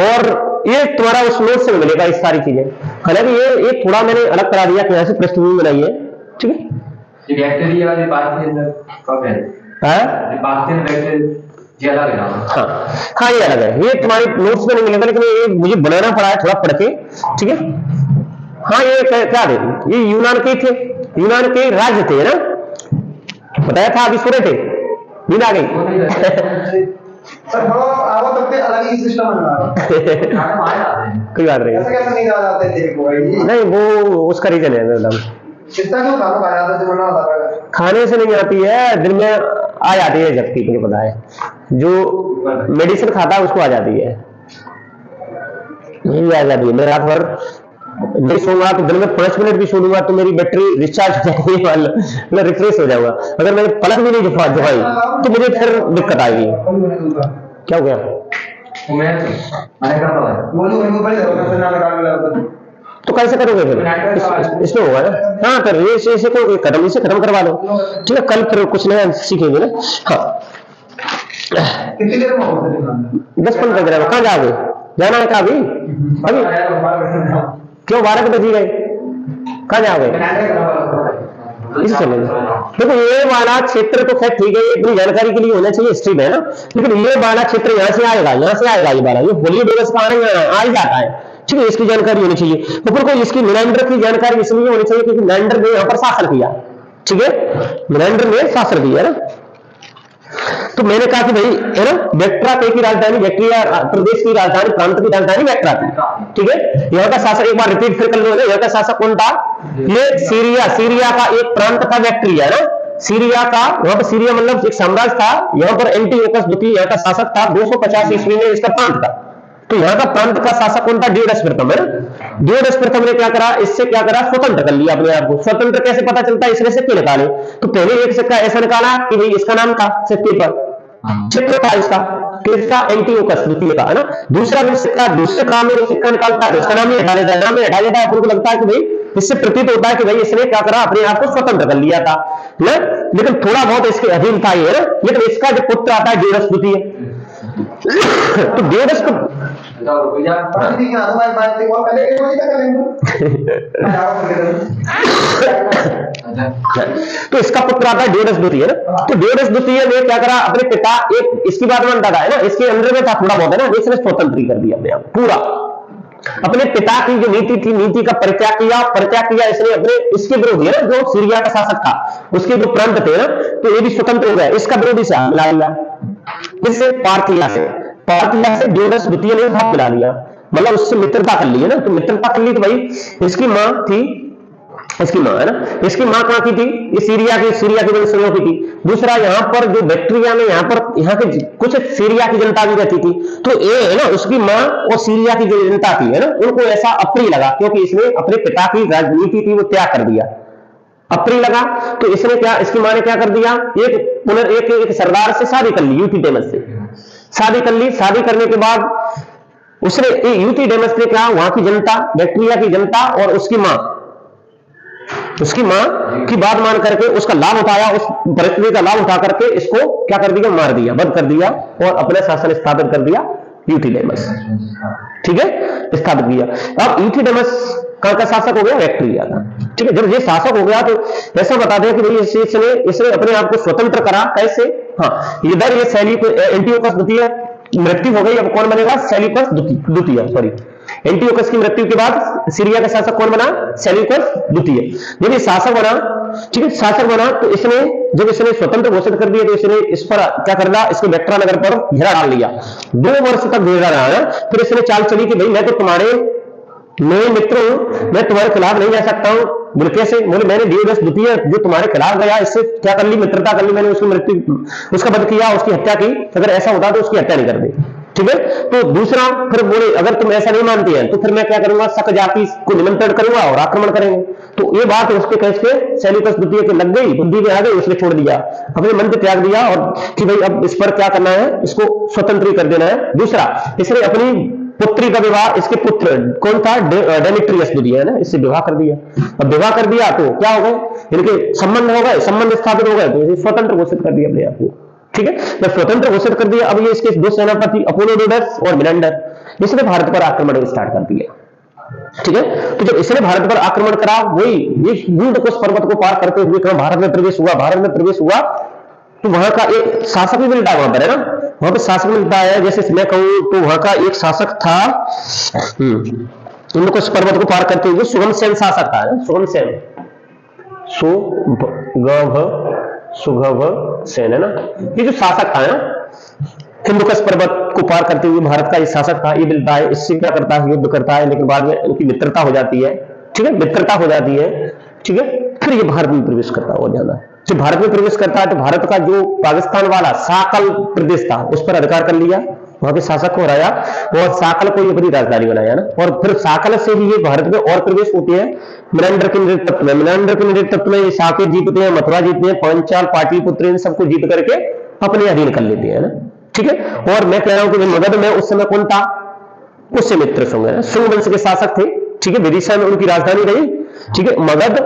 A: और ये तुम्हारा उस नोट से मिलेगा ये सारी चीजें। हालांकि ये थोड़ा मैंने अलग करा दिया कि यहाँ से पृष्ठभूमि बनाई है, ठीक है। हाँ ये अलग है, ये तुम्हारी नोट्स में नहीं मिलेगा, लेकिन ये मुझे बनाना पड़ा है थोड़ा पढ़ के, ठीक है। हाँ ये क्या थे, ये यूनान के थे, यूनान के राज्य थे ना, बताया था, अभी सुने थे, नींद आ गई कोई बात नहीं, वो उसका रीजन है, खाने से नहीं आती है, दिन में आ जाती है झपकी, मुझे पता है, जो मेडिसिन खाता है उसको आ जाती है, यही आ जाती है। मैं रात भर नहीं सोऊंगा तो दिन में 5 मिनट भी सो लूंगा तो मेरी बैटरी रिचार्ज हो जाएगी, मैं रिफ्रेश हो जाऊंगा। अगर मैंने पलक भी नहीं जमाई तो मुझे फिर दिक्कत आएगी। क्या हो गया? तो कैसे करोगे फिर? इसमें होगा ना। हाँ, कर इसे इसे खत्म करवा लो, ठीक है, कल फिर कुछ नया सीखेंगे ना। हाँ, 10-15 दिन में कहाँ जाओगे? जाना है क्या अभी? क्यों 12 बजे गए? कहाँ जाओगे? इसे चलेंगे। देखो ये वाला क्षेत्र तो खैर ठीक है, इतनी जानकारी के लिए होना चाहिए हिस्ट्री में, है ना, लेकिन ये वाला क्षेत्र यहाँ से आएगा, यहाँ से आएगा, ये वाला, ये होली दिवस का आ ही जाता है, ठीक है, इसकी जानकारी होनी चाहिए। तो फिर कोई इसकी मेनेंडर की जानकारी इसलिए होनी चाहिए क्योंकि मेनेंडर ने यहाँ पर शासन किया, ठीक है, मेनेंडर ने शासन किया ना। तो मैंने कहा कि भाई, है ना, बैक्ट्रा की राजधानी, बैक्ट्रिया प्रदेश की राजधानी, प्रांत की राजधानी बैक्ट्रा थी, ठीक है। यहाँ का शासक एक बार रिपीट फिर कर लो, यहाँ का शासक कौन था? ये सीरिया का एक प्रांत था बैक्ट्रिया, है ना, सीरिया का, वहां पर सीरिया मतलब एक साम्राज्य था, यहाँ पर एंटीओकस द्वितीय यहाँ का शासक था, 250 ईस्वी में इसका प्रांत था। तो यहाँ का प्रांत का शासक कौन था? डियोडस प्रथम, है ना। डियोडस प्रथम ने क्या करा, इससे क्या करा, स्वतंत्र कर लिया अपने आप को। स्वतंत्र कैसे पता चलता है? इसने सिक्के निकाले, तो पहले एक सिक्का ऐसा निकाला कि भाई इसका नाम था सिक्के पर, चित्र था इसका, किसका? एंटीओकस द्वितीय का, है ना। दूसरा भी सिक्का, दूसरे काम में सिक्का निकालता है, इसका नाम ही हटा देता है, नाम हटा देता है, आपको लगता है कि भाई इससे प्रतीत होता है कि भाई इसने क्या करा, अपने आप को स्वतंत्र कर लिया था ना, लेकिन थोड़ा बहुत इसके अधीन था ये, लेकिन इसका जो पुत्र आता है डियोडस द्वितीय, तो डियोडस को तो इसका पुत्र आता है डियोडस द्वितीय, तो डियोडस द्वितीय ने क्या करा, अपने पिता, एक इसकी बात मानता था, है ना, इसके अंदर में था थोड़ा बहुत, है ना, इसने स्वतंत्र कर दिया अपने आप पूरा, अपने पिता की जो नीति थी, नीति का परित्याग किया इसने अपने, इसके विरोधी, है ना, जो सीरिया का शासक था, उसके जो प्रांत थे ना, तो ये भी स्वतंत्र हो गया, इसका विरोधी से हाथ मिला लिया, इससे पार्थिया से डियोडस द्वितीय ने हाथ मिला लिया, मतलब उससे मित्रता कर ली, है ना। तो मित्रता कर ली तो भाई इसकी माँ थी, इसकी माँ, है ना, इसकी माँ कहाँ की थी? ये सीरिया की वंशजों की थी। दूसरा, यहाँ पर जो बैक्ट्रिया में यहाँ के कुछ सीरिया की जनता भी रहती थी, तो ये, है ना, उसकी माँ और सीरिया की जो जनता थी, है ना, उनको ऐसा अप्रिय लगा क्योंकि इसने अपने पिता की राजनीति थी वो त्याग कर दिया, अप्रिय लगा, तो इसने क्या, इसकी माँ ने क्या कर दिया, एक सरदार से शादी कर ली, यूथिडेमस से शादी कर ली। शादी करने के बाद उसने, यूथिडेमस ने क्या, वहां की जनता, बैक्ट्रिया की जनता और उसकी माँ की बात मान करके उसका लाभ उठाया, उस परिस्थिति का लाभ उठा करके इसको क्या कर दिया, मार दिया, बंद कर दिया और अपना शासन स्थापित कर दिया यूथिडेमस, ठीक है, स्थापित किया। अब यूथिडेमस का शासक हो गया बैक्ट्रिया का, ठीक है। जब ये शासक हो गया तो ऐसा बता दें कि भाई इसने अपने आप को स्वतंत्र करा, कैसे? हाँ, इधर ये एंटीओकस द्वितीय मृत्यु हो गई, अब कौन बनेगा? सेल्यूकस द्वितीय, सॉरी, एंटीओकस की मृत्यु के बाद सीरिया का शासक कौन बना? सेल्यूकस द्वितीय। जब ये शासक बना, ठीक है, शासक बना तो जब इसने स्वतंत्र घोषित कर दिया तो इसने इस पर क्या कर दिया, इसके बैक्ट्रा नगर पर घेरा डाल लिया, 2 वर्ष तक घेरा रहा। फिर इसने चाल चली कि भाई मैं तो तुम्हारे मित्र हूं, मैं तुम्हारे खिलाफ नहीं जा सकता हूं। बोले कैसे? बोले मैंने डियोडस द्वितीय जो तुम्हारे खिलाफ गया, इससे क्या कर ली, मित्रता कर ली, मैंने उसका वध किया, उसकी हत्या की, अगर ऐसा होता तो उसकी हत्या नहीं कर दी, ठीक है। तो दूसरा, फिर बोले अगर तुम ऐसा नहीं मानती है तो फिर मैं क्या करूंगा, शक जाति को निमंत्रण करूंगा और आक्रमण करेंगे। तो ये बात उसके कैसे सेल्यूकस द्वितीय के लग गई, बुद्धि में आ गई, उसने छोड़ दिया, अपने मन को त्याग दिया और कि भाई अब इस पर क्या करना है, इसको स्वतंत्र कर देना है। दूसरा, इसने अपनी पुत्री का विवाह, इसके पुत्र कौन था, डेमेट्रियस द्वितीय, है ना, इससे विवाह कर दिया। अब विवाह कर दिया तो क्या हो गए, इनके संबंध हो गए, संबंध स्थापित हो गए, तो इसे स्वतंत्र घोषित कर दिया अपने आप को, ठीक है। जब स्वतंत्र घोषित कर दिया, अब ये इसके 2 सेनापति अपोलोडोडस और मिलेंडर, इसने भारत पर आक्रमण स्टार्ट कर दिया, ठीक है। तो जब इसने भारत पर आक्रमण करा, वही ये हिंदकुश पर्वत को पार करते हुए भारत में प्रवेश हुआ, तो वहां का एक शासक भी मिलता है, वहां पर, है ना, वहां पर शासक मिलता है। जैसे मैं कहूं तो वहां का एक शासक था, हिंदकुश पर्वत को पार करते हुए सुगमसेन शासक था, सुगमसेन, सुगभ सेन, है ना, ये जो शासक था ना, हिंदुकुश पर्वत को पार करते हुए भारत का ये शासक था, ये मिलता है, इससे क्या करता है, युद्ध करता है, लेकिन बाद में उनकी मित्रता हो जाती है, ठीक है, मित्रता हो जाती है, ठीक है। फिर ये भारत में प्रवेश करता हुआ जाना, जब भारत में प्रवेश करता है तो भारत का जो पाकिस्तान वाला साकल प्रदेश था उस पर अधिकार कर लिया, वहां के शासक को हराया और साकल को ये अपनी राजधानी बनाया ना। और फिर साकल से ही ये भारत में और प्रवेश होते हैं मेनांडर के नेतृत्व में। मेनांडर के नेतृत्व में ये साकेत जीतते हैं, मथुरा जीतते हैं, पांचाल, पाटलिपुत्र इन सबको जीत करके अपने अधीन कर लेते हैं ना। ठीक है, और मैं कह रहा हूं कि मगध में उस समय कौन था? पुष्यमित्र शुंग वंश के शासक थे। ठीक है, विदिशा में उनकी राजधानी रही। ठीक है, मगध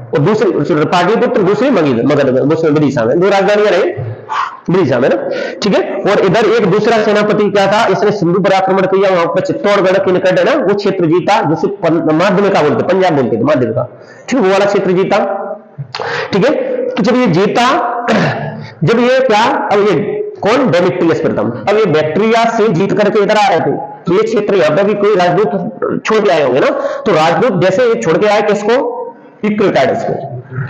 A: और दूसरे पाटलिपुत्र, दूसरे मगध में, दूसरे विदिशा में, दो राजधानियां रही विदिशा में ना। ठीक है, और इधर एक दूसरा सेनापति क्या था, इसने सिंधु पर आक्रमण किया, वहां पर चित्तौड़गढ़ के निकट है ना वो क्षेत्र जीता, जिसे माध्यम का बोलते, पंजाब बोलते थे माध्यम का। ठीक है, वो वाला क्षेत्र जीता। ठीक है, तो जब ये जीता, जब ये क्या, अब ये कौन, डेमेट्रियस प्रथम, अब ये बैक्ट्रिया से जीत करके इधर आ रहे थे, तो ये क्षेत्र यहाँ पर भी कोई राजदूत छोड़ के आए होंगे ना। तो राजदूत जैसे छोड़ के आए किसको, यूक्रेटाइडस को,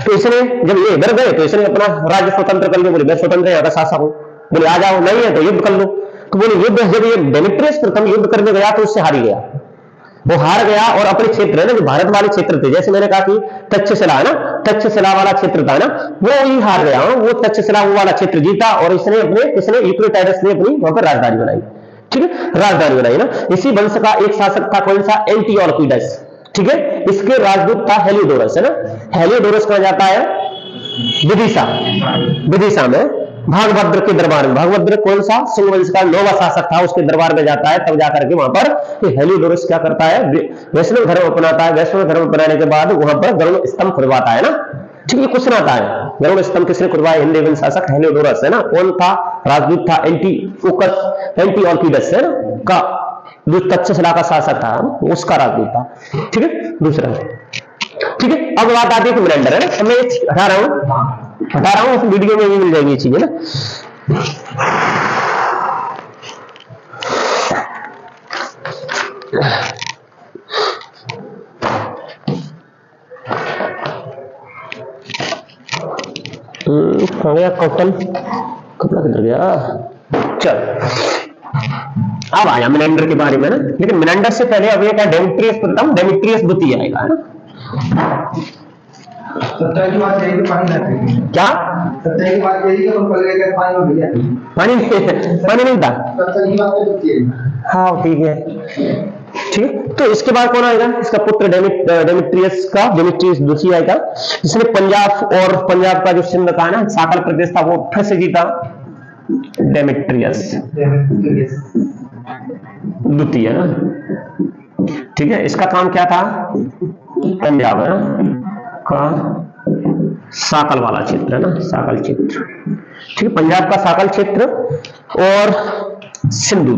A: तो इसने जब ये इधर गए तो इसने अपना राज्य स्वतंत्र कर लिया, बोले मैं स्वतंत्र यहाँ का शासक हूं, बोले आ जाओ, नहीं है तो युद्ध कर लो। तो बोले युद्ध, जब ये डेमेट्रियस प्रथम युद्ध करने गया तो उससे हारी गया, वो हार गया और अपने क्षेत्र है ना जो भारत वाले क्षेत्र थे, जैसे मैंने कहा कि तक्षशिला है ना, तक्षशिला वाला क्षेत्र था ना, वो ही हार गया, वो तक्षशिला वो वाला क्षेत्र जीता और इसने यूक्रेटाइडस ने अपनी वहां पर राजधानी बनाई। ठीक है, राजधानी बनाई ना। इसी वंश का एक शासक था, कौन सा, एंटिओकलिडस। ठीक है, इसके राजदूत था हेलियोडोरस है ना। हेलियोडोरस कहां जाता है, विदिशा, विदिशा में भागभद्र के दरबार में। भागभद्र कौन सा, शुंग वंश का 9वां शासक था, उसके दरबार में जाता है, तब जाकर के वहां पर हेलियोडोरस क्या करता है, वैष्णव धर्म अपनाता है। वैष्णव धर्म अपनाने के बाद वहां पर गरुड़ स्तंभ खुदवाता है ना। ठीक है, कुछ ना है, गरुड़ स्तंभ किसने खुदवाया, हिंदी वंश शासक हेलियोडोरस है ना। कौन था, राजदूत था एंटिओकलिडस है ना का, जो तक्षशिला का शासक था उसका राजदूत था। ठीक है, दूसरा। ठीक है, अब बात आती है कि मेनांडर है ना, मैं हटा रहा हूं, उस वीडियो में भी मिल जाएगी चीजें ना। कहाँ गया कॉटन, कपड़ा किधर गया, चल अब आया मेनांडर के बारे में ना। लेकिन मेनांडर से पहले अब ये क्या, डेमेट्रियस प्रथम, डेमेट्रियस द्वितीय आएगा है ना। सत्ता की बात यही कि पानी ना पीए, क्या सत्ता की बात यही कि तुम पल गए पानी में भैया, पानी नहीं था, सत्ता की बात द्वितीय। हाँ ठीक है, ठीक है। तो इसके बाद कौन आएगा, इसका पुत्र डेमेट्रियस द्वितीय आएगा, जिसने पंजाब का जो सिंध का है ना साकल प्रदेश था वो फिर से जीता, डेमेट्रियस द्वितीय ना। ठीक है, इसका काम क्या था, पंजाब है ना का साकल वाला क्षेत्र है ना, साकल क्षेत्र। ठीक है, पंजाब का साकल क्षेत्र और सिंधु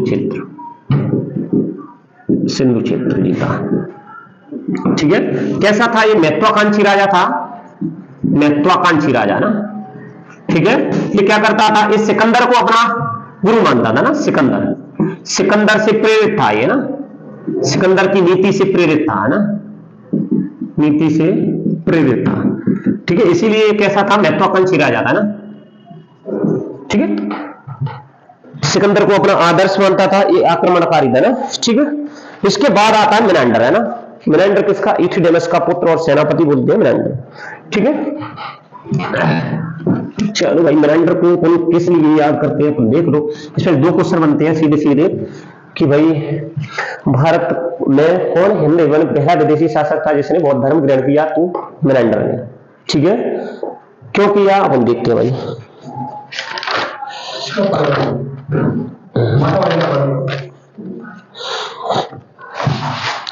A: क्षेत्र जीता। ठीक है, कैसा था ये, महत्वाकांक्षी राजा था, महत्वाकांक्षी राजा ना। ठीक है, ये क्या करता था, इस सिकंदर को अपना गुरु मानता था ना। सिकंदर से प्रेरित था ये ना, सिकंदर की नीति से प्रेरित था ना, नीति से प्रेरित था। ठीक है, इसीलिए कैसा था, महत्वाकांक्षी राजा था ना। ठीक है, सिकंदर को अपना आदर्श मानता था, ये आक्रमणकारी था ना। ठीक है, इसके बाद आता है मेनांडर है ना। मेनांडर किसका, इथिडेमस का पुत्र और सेनापति बोलते हैं मेनांडर। ठीक है, चलो भाई, मेनांडर को किस लिए याद करते हैं तो देख लो, इसमें दो क्वेश्चन बनते हैं सीधे कि भाई भारत में कौन हिंदू पहला विदेशी शासक था जिसने बौद्ध धर्म ग्रहण किया, तो मेनांडर ने। ठीक है, क्यों किया अपन देखते हैं भाई।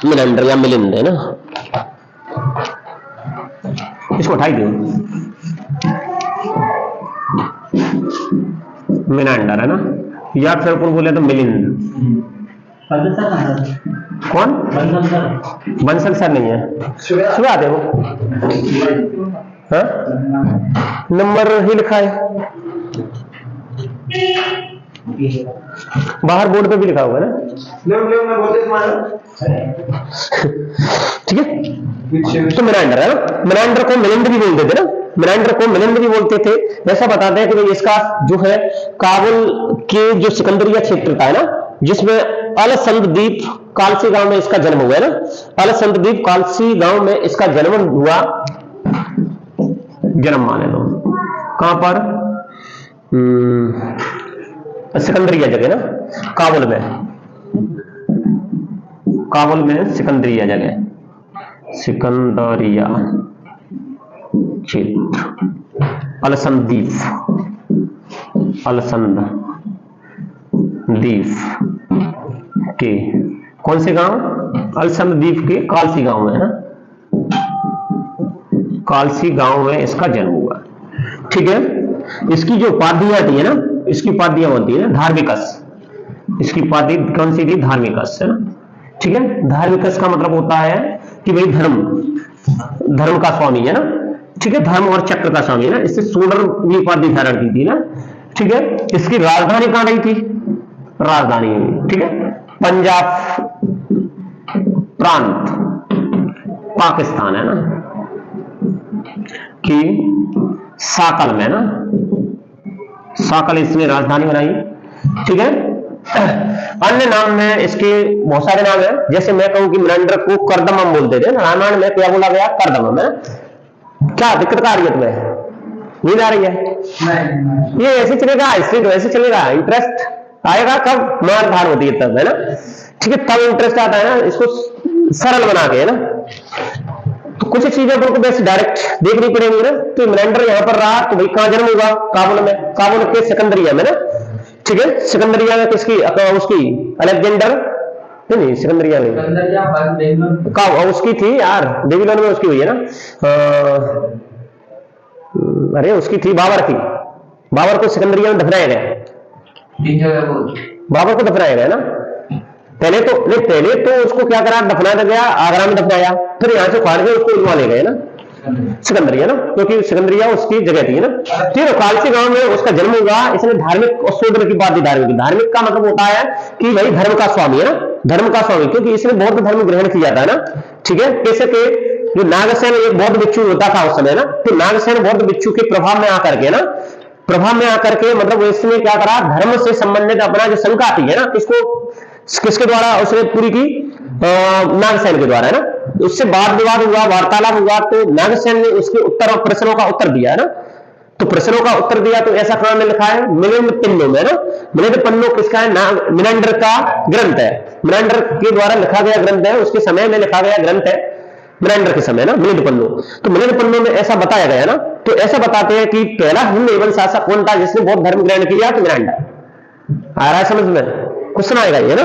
A: मेनांडर या मिलिंद है ना, इसको उठाई दो, मेनांडर है ना, या फिर अपन बोले तो मिलिंद। कौन, बंसल सर नहीं है, सुबह आते हो, हाँ नंबर ही लिखा है बाहर बोर्ड पे भी लिखा होगा ना। ठीक है, तो मेनांडर है ना, मेनांडर को मिलिंद भी बोलते थे ना, मेनांडर को मिलिंद भी बोलते थे। ऐसा बताते हैं कि इसका जो है काबुल के जो सिकंदरिया क्षेत्र था ना, जिसमें अलसंद द्वीप कालसी गांव में इसका जन्म हुआ है ना, अलसंद द्वीप कालसी गांव में इसका जन्म हुआ, जन्म माने लो, कहां पर? सिकंदरिया जगह ना, काबुल में, काबुल में सिकंदरिया जगह, सिकंदरिया क्षेत्र, अलसंद द्वीप, अलसंद द्वीप के कौन से गांव? अलसंद द्वीप के कालसी गांव में है ना, कालसी गांव में इसका जन्म हुआ। ठीक है, इसकी जो उपाधियां थी है ना, इसकी उपाधियां होती है ना धार्मिकस, इसकी उपाधि कौन सी थी? धार्मिकस है ना। ठीक है, धार्मिकस का मतलब होता है कि भाई धर्म का स्वामी है ना। ठीक है, धर्म और चक्र का स्वामी है ना, इससे सोलर की उपाधि धारण की थी ना। ठीक है, इसकी राजधानी कहां रही थी? राजधानी, ठीक है, पंजाब प्रांत, पाकिस्तान है ना, कि साकल में ना, साकल इसने राजधानी बनाई। ठीक है, अन्य नाम में इसके बहुत सारे नाम है, जैसे मैं कहूं कि मिनेंडर को करदमम बोलते थे, रामायण में क्या बोला गया? करदमम है। क्या दिक्कत आ रही है तुम्हें? नींद आ रही है? नहीं। ये ऐसे चलेगा, इसलिए तो ऐसे चलेगा। इंटरेस्ट आएगा कब? मार धार होती है तब, है ना। ठीक है, तब इंटरेस्ट आता है ना, इसको सरल बना के, है ना। तो कुछ चीजें को वैसे डायरेक्ट देखनी पड़ेगी ना। तो मिनेंडर यहां पर रहा, तो भाई कहां जन्म हुआ? काबुल में, काबुल के सिकंदरिया में ना। ठीक है, सिकंदरिया में किसकी? उसकी अलेक्जेंडर नहीं, सिकंदरिया नहीं, का उसकी थी यार, बेबीलोन में उसकी हुई है ना। अरे उसकी थी, बाबर की। बाबर को सिकंदरिया में दफनाया गया, बाबर को दफनाया गया ना। पहले तो उसको क्या करा? दफनाया गया, आगरा में दफनाया, फिर यहां से फाड़ के उसको उड़वा ले गए ना, सिकंदरिया ना, क्योंकि सिकंदरिया उसकी जगह थी ना। ठीक है, कालसी गांव में उसका जन्म हुआ। इसने धार्मिक और शूद्र की बात दी। धार्मिक का मतलब होता है कि भाई धर्म का स्वामी है ना, धर्म का स्वामी, क्योंकि इसने बौद्ध धर्म ग्रहण किया था ना। ठीक है, कैसे के जो नागसेन एक बौद्ध भिक्षु होता था उस समय ना, तो नागसेन बौद्ध भिक्षु के प्रभाव में आकर के ना, प्रभाव में आकर के मतलब इसने क्या करा? धर्म से संबंधित अपना जो शंका थी है ना, किसके द्वारा उसने पूरी की? नागसेन के द्वारा, है ना। उससे वाद विवाद हुआ, वार्तालाप हुआ, तो नागसेन ने उसके प्रश्नों का उत्तर दिया है ना। तो प्रश्नों का उत्तर दिया, तो ऐसा कहां में लिखा है? मिलिंद पन्नो में ना। मिलिंद पन्नो किसका है? मिनेंडर का ग्रंथ है, मिनेंडर के द्वारा लिखा गया ग्रंथ है, उसके समय में लिखा गया ग्रंथ है, मिनेंडर के समय ना, मिलिंद पन्नो। तो मिलिंद पन्नो में ऐसा बताया गया ना। तो ऐसा बताते हैं कि पहला हिंद एवं शासक कौन था जिसने बौद्ध धर्म ग्रहण किया? तो मिनेंडर। आ रहा है समझ में? क्वेश्चन आएगा ये ना,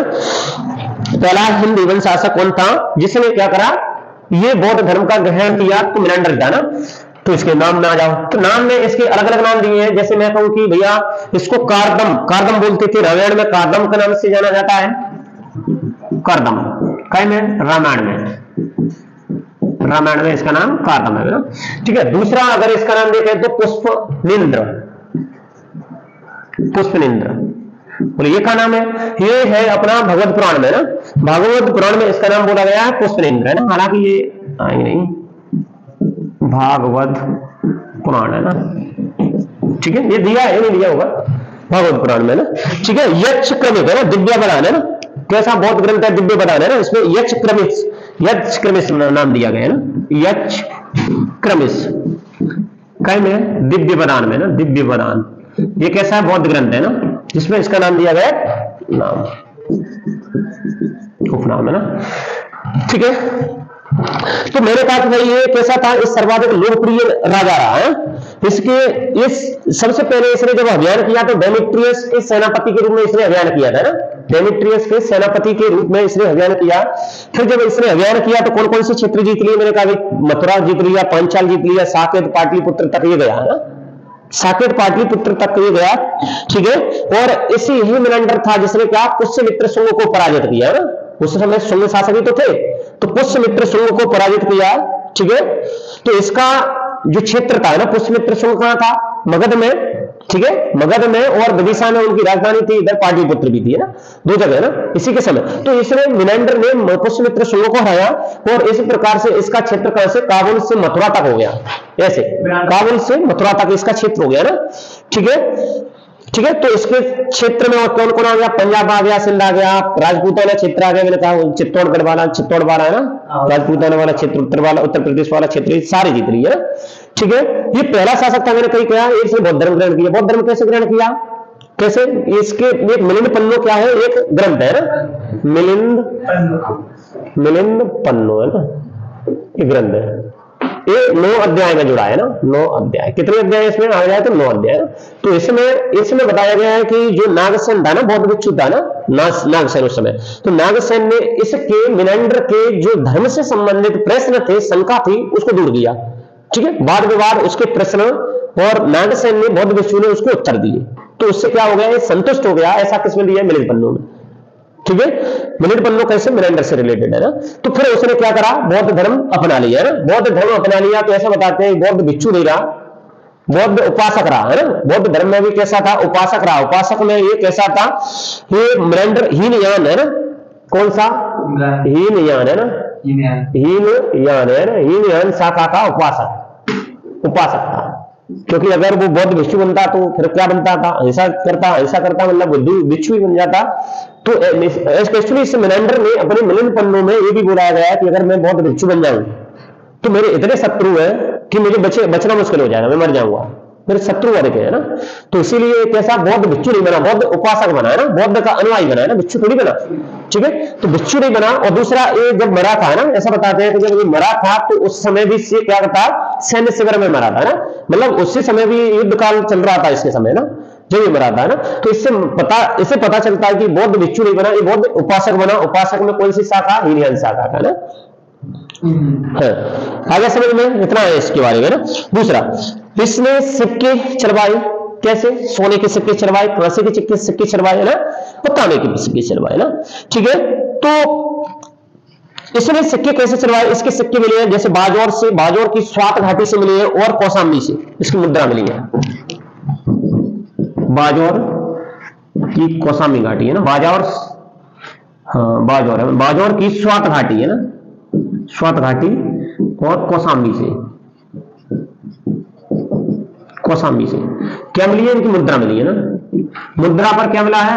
A: पहला हिंद एवं शासक कौन था जिसने क्या करा? ये बौद्ध धर्म का ग्रहण किया? तो मिनेंडर था ना। तो इसके नाम में आ जाओ, तो नाम में इसके अलग अलग नाम दिए हैं। जैसे मैं कहूं कि भैया इसको कार्दम बोलते थे, रामायण में कार्दम के नाम से जाना जाता है। कार्दम कई में? रामायण में इसका नाम कार्दम है ना। ठीक है, दूसरा अगर इसका नाम देखें तो पुष्पनिंद्र, बोले ये क्या नाम है? ये है अपना भगवत पुराण में ना, भागवत पुराण में इसका नाम बोला गया है पुष्पनिंद्र, है ना। हालांकि ये आएंगे नहीं, भागवत पुराण है ना। ठीक है, ये दिया है, नहीं दिया होगा भागवत पुराण में ना। ठीक है, यक्ष क्रमिक है ना, दिव्य बदान है ना। कैसा बौद्ध ग्रंथ है? दिव्य बदान है ना। इसमें यक्ष क्रमिस नाम दिया गया है ना, यक्ष क्रमिस कई में? दिव्य बदान में ना, दिव्य बदान। ये कैसा है? बौद्ध ग्रंथ है ना, जिसमें इसका नाम दिया गया नाम, उपनाम है ना। ठीक है, तो मेरे पास भाई ये कैसा था? इस सर्वाधिक लोकप्रिय राजा रहा है। इस सबसे पहले इसने जब अभियान किया तो डेमेट्रियस के सेनापति के रूप में इसने अभियान किया था ना, डेमेट्रियस के सेनापति के रूप में इसने अभियान किया। फिर जब इसने अभियान किया तो कौन कौन से क्षेत्र जीत लिए? मैंने कहा मथुरा जीत लिया, पांचाल जीत लिया, साकेत पाटलिपुत्र तक ये गया है ना, साकेत पाटलिपुत्र तक ये गया। ठीक है, और इसी ही मिनेंडर था जिसने क्या? पुष्यमित्र शुंग को पराजित किया है ना। उस समय शुंग शासक ही तो थे, तो पुष्यमित्र शुंग को पराजित किया। ठीक है, तो इसका जो क्षेत्र था ना, पुष्यमित्र शुंग कहां था? मगध में। ठीक है, मगध में, और विदिशा में उनकी राजधानी थी, इधर पाटलिपुत्र भी थी, है ना, दो जगह है ना इसी के समय। तो इसने मिनेंडर ने पुष्यमित्र शुंग को हराया, और इसी प्रकार से इसका क्षेत्र कहां से? काबुल से मथुरा तक हो गया। ऐसे काबुल से मथुरा तक इसका क्षेत्र हो गया ना। ठीक है, ठीक है। तो इसके क्षेत्र में और कौन कौन आ गया, पंजाब आ गया, सिंध आ गया, राजपूताना क्षेत्र आ गया, मैंने कहा चित्तौड़गढ़ वाला, चित्तौड़ वाला है ना, राजपूताना वाला क्षेत्र, उत्तर प्रदेश वाला क्षेत्र, सारी जीत रही है। ठीक है, ये पहला शासक था, मैंने कहीं कहा इसने बौद्ध धर्म ग्रहण किया। बौद्ध धर्म कैसे ग्रहण किया, कैसे, इसके एक मिलिंद पन्नो क्या है, एक ग्रंथ है ना, मिलिंद पन्नो है ना, एक ग्रंथ है, ये 9 अध्याय में जुड़ा है ना, 9 अध्याय, कितने अध्याय इसमें आ जाए तो 9 अध्याय। तो इसमें बताया गया है कि जो नागसेन था ना, बौद्ध भिक्षु था ना, नागसेन उस समय, तो नागसेन ने इसके मिनेंडर के जो धर्म से संबंधित प्रश्न थे, शंका थी, उसको दूर किया। ठीक है, वाद विवाद उसके प्रश्न, और नागसेन ने, बौद्ध भिक्षु ने उसको उत्तर दिए, तो उससे क्या हो गया, ये संतुष्ट हो गया। ऐसा किसमें दिया, मिलिंद पन्नो में। ठीक है, मिलिंद पन्नो कैसे, मिनेंडर से रिलेटेड है ना। तो फिर उसने क्या करा, बौद्ध धर्म अपना लिया है ना, बौद्ध धर्म अपना लिया। तो ऐसा बताते हैं बौद्ध भिक्षु नहीं रहा, बौद्ध उपासक रहा है ना। बौद्ध धर्म में भी कैसा था, उपासक रहा। उपासक में ये कैसा था, ये मिनेंडर हीनयान है ना, कौन सा, हीनयान है ना, हीनयान है ना, हीनयान शाखा का उपासक था। क्योंकि अगर वो बौद्ध भिक्षु बनता तो फिर क्या बनता था, ऐसा करता मतलब बुद्धू भिक्षु ही बन जाता। तो स्पेशली इस मिनेंडर ने अपने मिलिंद पन्नो में ये भी बोला गया है कि अगर मैं बौद्ध भिक्षु बन जाऊं तो मेरे इतने शत्रु है कि मुझे बचना मुश्किल हो जाएगा, मैं मर जाऊंगा, मेरे शत्रु अधिक है ना। तो इसीलिए कैसा, बौद्ध भिक्षु नहीं बना, बौद्ध उपासक बना है ना, बौद्ध का अनुयायी बना है ना, भिक्षु थोड़ी बना। ठीक है, तो भिक्षु नहीं बना। और दूसरा, ये जब मरा था ना, ऐसा बताते हैं कि जब ये मरा था तो उस समय भी से क्या था, सैन्य शिविर में मरा था ना, मतलब उसी समय भी युद्ध काल चल रहा था इसके समय ना, जब ये मरा था ना। तो इससे पता चलता है कि बौद्ध भिक्षु नहीं बना, ये बौद्ध उपासक बना। उपासक में कौन सी शाखा, हीनयान शाखा का ना। आगे समझ में इतना है इसके बारे में ना। दूसरा, इसने सिक्के चढ़वाए, कैसे, सोने के सिक्के चढ़वाए, कांसे के सिक्के चढ़वाए है ना, और तांबे के सिक्के चढ़वाए ना। ठीक है, तो इसने सिक्के कैसे चढ़वाए, इसके सिक्के मिले हैं जैसे बाजौर की स्वात घाटी से मिले हैं, और कौशाम्बी से इसकी मुद्रा मिली है। बाजौर की कौशाम्बी घाटी है ना, बाजौर की स्वात घाटी है ना, स्वात घाटी और कौशाम्बी से क्या मिली है, इनकी मुद्रा मिली है ना। मुद्रा पर क्या मिला है,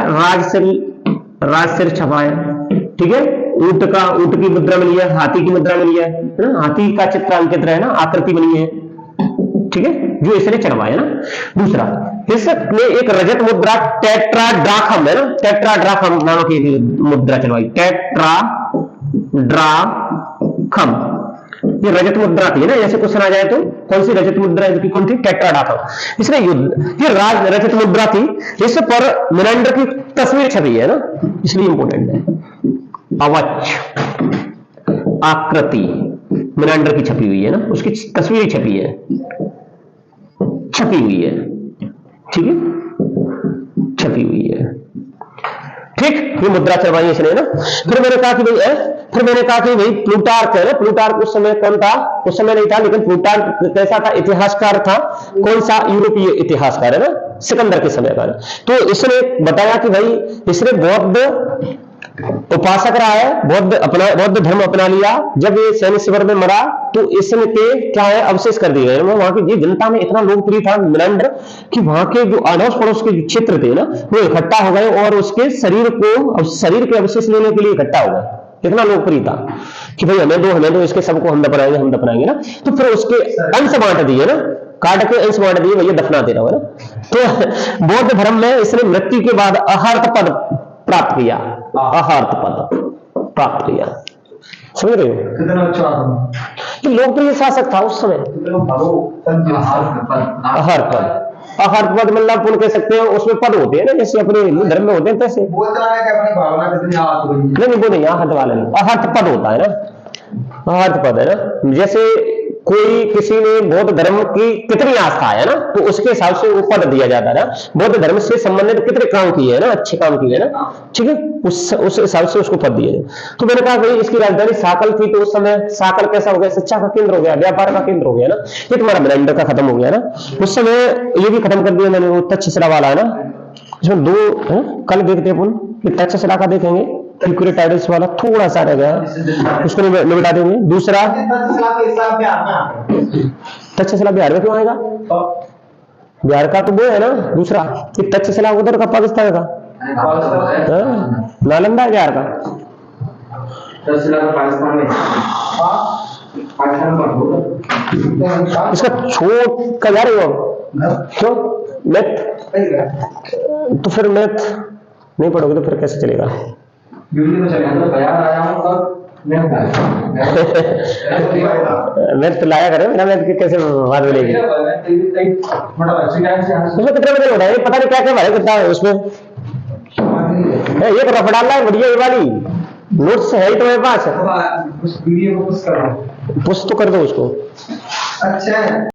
A: राजसिर छपा है। ठीक है, ऊंट की मुद्रा मिली है, हाथी की मुद्रा मिली है ना, हाथी का चित्र अंकित है ना, आकृति बनी है। ठीक है, जो इसने चढ़वाया ना। दूसरा, इसने एक रजत मुद्रा टेट्राड्राखम है ना, टेट्राड्राखम नामक की मुद्रा चढ़वाई, टेट्राड्राखम, ये रजत मुद्रा थी ना। ऐसे क्वेश्चन आ जाए तो कौन सी रजत मुद्रा की, कौन थी, टेट्राड्राखम। इसने ये रजत मुद्रा थी, इस पर मिनेंडर की तस्वीर छपी है ना, इसलिए इंपोर्टेंट है। अवच आकृति मिनेंडर की छपी हुई है ना, उसकी तस्वीर छपी हुई है। ठीक है, छपी हुई है। ठीक, ये मुद्रा चढ़वाई इसने ना। फिर मैंने कहा कि भाई प्लूटार्क है ना, प्लूटार्क उस समय कौन था, उस समय नहीं था, लेकिन प्लूटार्क कैसा था, इतिहासकार था। कौन सा, यूरोपीय इतिहासकार है ना, सिकंदर के समय का। तो इसने बताया कि भाई इसने बौद्ध उपासक रहा है, बौद्ध धर्म अपना लिया। जब ये सैन्य शिविर में मरा तो इसने क्या है, अवशेष कर दिए। वहां की जनता में इतना लोकप्रिय था मिनेंडर कि वहां के जो अड़ोस पड़ोस के क्षेत्र थे ना, वो इकट्ठा हो गए और उसके शरीर के अवशेष लेने के लिए इकट्ठा हो गए। इतना लोकप्रिय था कि भाई हमें दो, इसके सबको हम दफनाएंगे ना। तो फिर उसके अंश बांट दिए ना, काट के अंश बांट दिए, भैया दफनाते रहो ना। तो बौद्ध धर्म में इसने मृत्यु के बाद अहर्त पद प्राप्त किया, समझ रहे हो, कितना अच्छा कि लोकप्रिय शासक था उस समय। अहर्त पद मतलब पुन कह सकते हैं, उसमें पद होते हैं ना, जैसे अपने हिंदू धर्म में होते हैं तैसे। नहीं, वो नहीं, अहर्त वाला नहीं, अहर्त पद होता है ना, अहर्त पद है ना। जैसे कोई किसी ने बौद्ध धर्म की कितनी आस्था है ना, तो उसके हिसाब से वो पद दिया जाता है ना। बौद्ध धर्म से संबंधित कितने काम किए हैं ना, अच्छे काम किए ना, ठीक है, उस हिसाब से उसको पद दिया जाए। तो मैंने कहा भाई इसकी राजधानी साकल थी, तो उस समय साकल कैसा हो गया, शिक्षा का केंद्र हो गया, व्यापार का केंद्र हो गया ना। ये तुम्हारा मिनेंडर का खत्म हो गया ना। उस समय ये भी खत्म कर दिया मैंने, वो तक्षशिला वाला है ना, इसमें दो है, कल देखते हैं अपन, तक्षशिला का देखेंगे, यूक्रेटाइडस वाला थोड़ा सा रह गया, उसको निपटा देंगे। दूसरा, तक्षशिला बिहार में क्यों आएगा, बिहार का तो वो है ना दूसरा कि तक्षशिला उधर का पाकिस्तान का नालंदा है बिहार का।
B: पाकिस्तान में
A: इसका छोट का यार वो क्यों मैथ, तो फिर मैथ नहीं पढ़ोगे तो फिर कैसे चलेगा? मैथ तो लाया करे मेरा, मैथ कैसे बात मिलेगी? उसमें कितने बजे हो रहा है पता नहीं क्या क्या भाई कितना है उसमें। ये रफ डालना है बढ़िया, ये वाली नोट्स है ही तुम्हारे पास, पुश तो कर दो उसको।
B: अच्छा